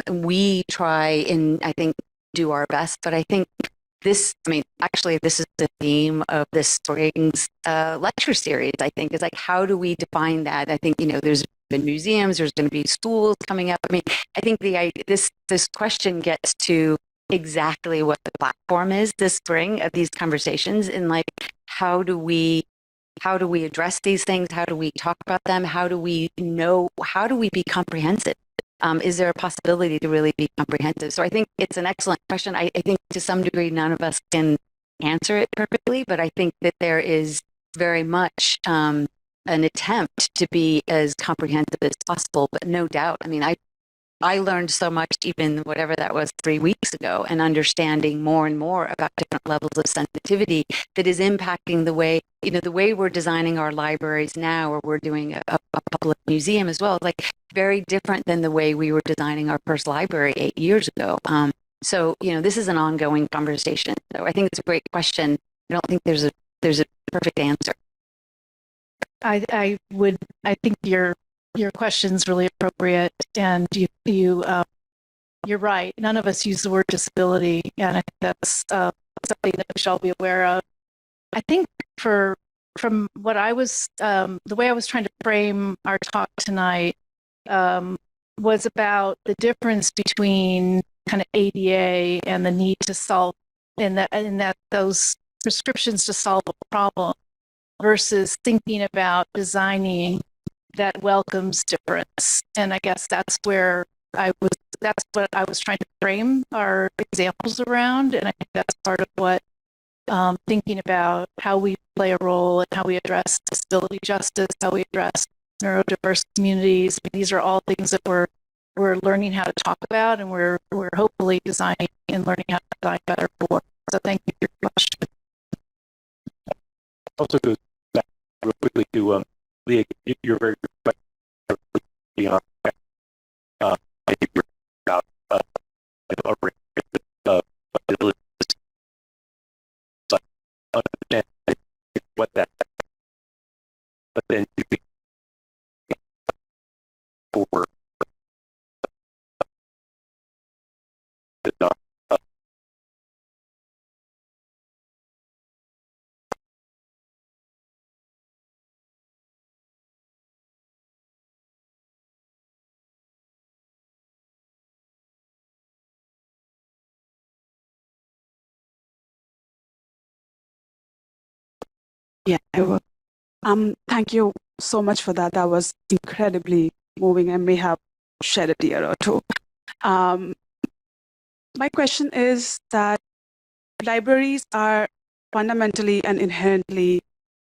We try and I think do our best, but I think this is the theme of this spring's lecture series, I think, is how do we define that? I think, there's been museums, there's going to be schools coming up. I mean, I think this question gets to exactly what the platform is this spring of these conversations, and like how do we address these things? How do we talk about them? How do we be comprehensive? Is there a possibility to really be comprehensive? So I think it's an excellent question. I think to some degree, none of us can answer it perfectly, but I think that there is very much an attempt to be as comprehensive as possible, but no doubt. I mean, I learned so much even whatever that was 3 weeks ago, and understanding more and more about different levels of sensitivity that is impacting the way, the way we're designing our libraries now, or we're doing a public museum as well, like very different than the way we were designing our first library 8 years ago. So, this is an ongoing conversation. So I think it's a great question. I don't think there's a perfect answer. I think your question's really appropriate, and you're right. None of us use the word disability, and I think that's something that we should all be aware of. I think from what I was, the way I was trying to frame our talk tonight was about the difference between kind of ADA and the need to solve, and that those prescriptions to solve a problem versus thinking about designing that welcomes difference. And I guess that's what I was trying to frame our examples around. And I think that's part of what thinking about how we play a role and how we address disability justice, how we address neurodiverse communities. I mean, these are all things that we're learning how to talk about, and we're hopefully designing and learning how to design better for. So thank you for your question. Also goes back real quickly to Leah, you're very beyond what that, but then you for Yeah, I will. Thank you so much for that. That was incredibly moving and may have shed a tear or two. My question is that libraries are fundamentally and inherently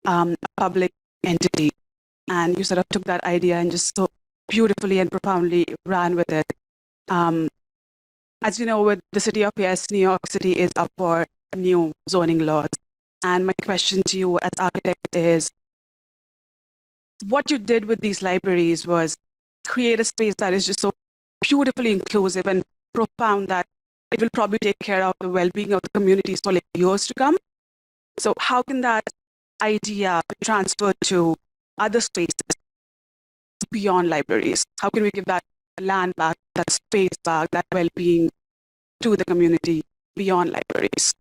a public entity. And you sort of took that idea and just so beautifully and profoundly ran with it. As you know, with the city of New York City is up for new zoning laws. And my question to you as architect is, what you did with these libraries was create a space that is just so beautifully inclusive and profound that it will probably take care of the well-being of the communities for like years to come. So how can that idea be transferred to other spaces beyond libraries? How can we give that land back, that space back, that well-being to the community beyond libraries?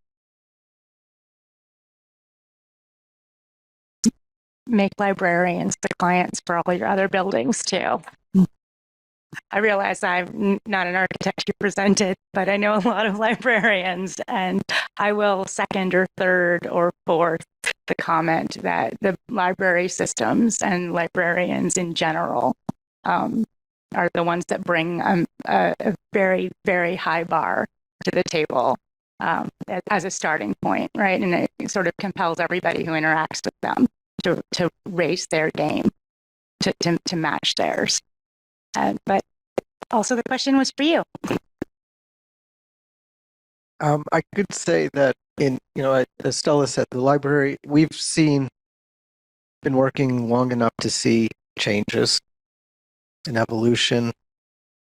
Make librarians the clients for all your other buildings too. I realize I'm not an architect you presented, but I know a lot of librarians, and I will second or third or fourth the comment that the library systems and librarians in general are the ones that bring a very, very high bar to the table as a starting point, right? And it sort of compels everybody who interacts with them to raise their game, to match theirs. But also the question was for you. I could say that as Stella said, the library, we've been working long enough to see changes in evolution,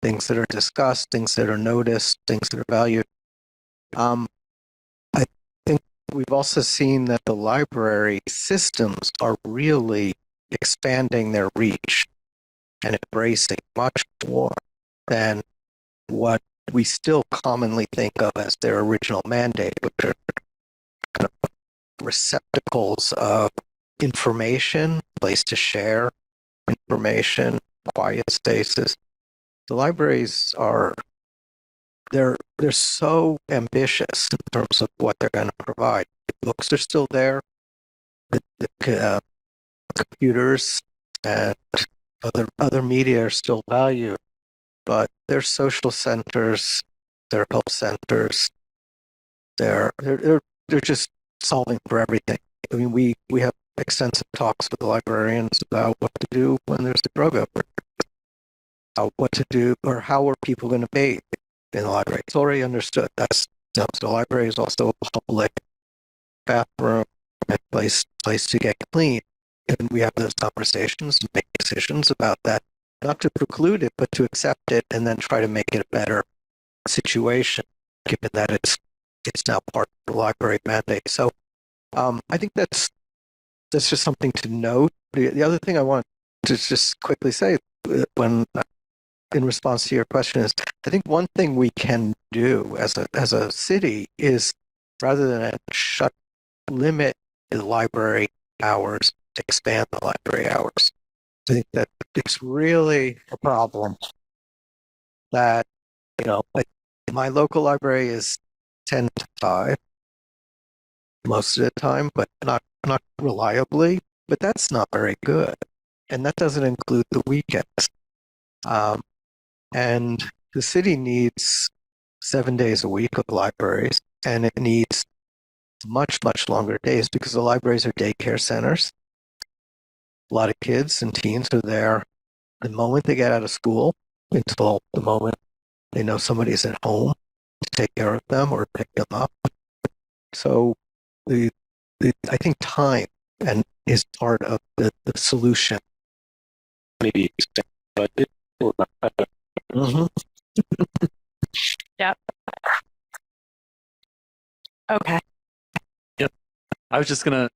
things that are discussed, things that are noticed, things that are valued. I think we've also seen that the library systems are really expanding their reach and embracing much more than what we still commonly think of as their original mandate, which are kind of receptacles of information, place to share information, quiet spaces. The libraries are they're so ambitious in terms of what they're going to provide. The books are still there, the computers and other media are still valued, but they're social centers, they're health centers, they're just solving for everything. I mean, we have extensive talks with the librarians about what to do when there's a drug outbreak, what to do, or how are people going to bathe in the library. It's already understood. So the library is also a public bathroom and place to get clean. And we have those conversations and make decisions about that, not to preclude it, but to accept it and then try to make it a better situation, given that it's now part of the library mandate. So I think that's just something to note. The other thing I want to just quickly say when in response to your question is, I think one thing we can do as a city is, rather than limit the library hours, expand the library hours. I think that it's really a problem that, like my local library is 10 to 5 most of the time, but not reliably. But that's not very good, and that doesn't include the weekends. And the city needs 7 days a week of libraries, and it needs much longer days because the libraries are daycare centers. A lot of kids and teens are there the moment they get out of school until the moment they know somebody's at home to take care of them or pick them up. So I think time is part of the solution. Maybe budget or Yep. Okay. I was just gonna,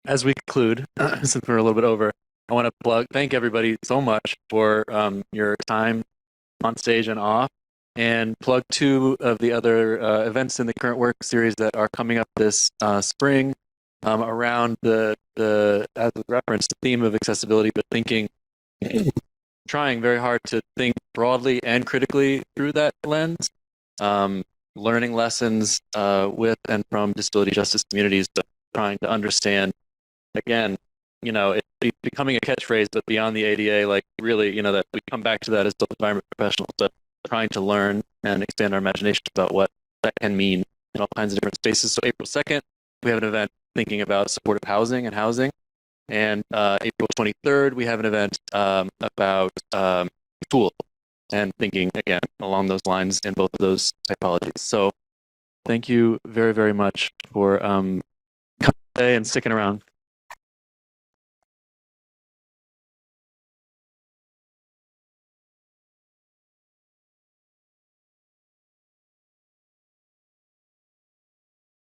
as we conclude, since we're a little bit over, I want to thank everybody so much for your time on stage and off, and plug 2 of the other events in the current work series that are coming up this spring around the as a reference, the theme of accessibility, but trying very hard to think broadly and critically through that lens. Learning lessons with and from disability justice communities, but trying to understand, again, it's becoming a catchphrase, but beyond the ADA, like really, that we come back to that as built environment professionals, but trying to learn and expand our imagination about what that can mean in all kinds of different spaces. So April 2nd, we have an event thinking about supportive housing and housing. And April 23rd, we have an event about tools and thinking, again, along those lines in both of those typologies. So thank you very, very much for coming today and sticking around.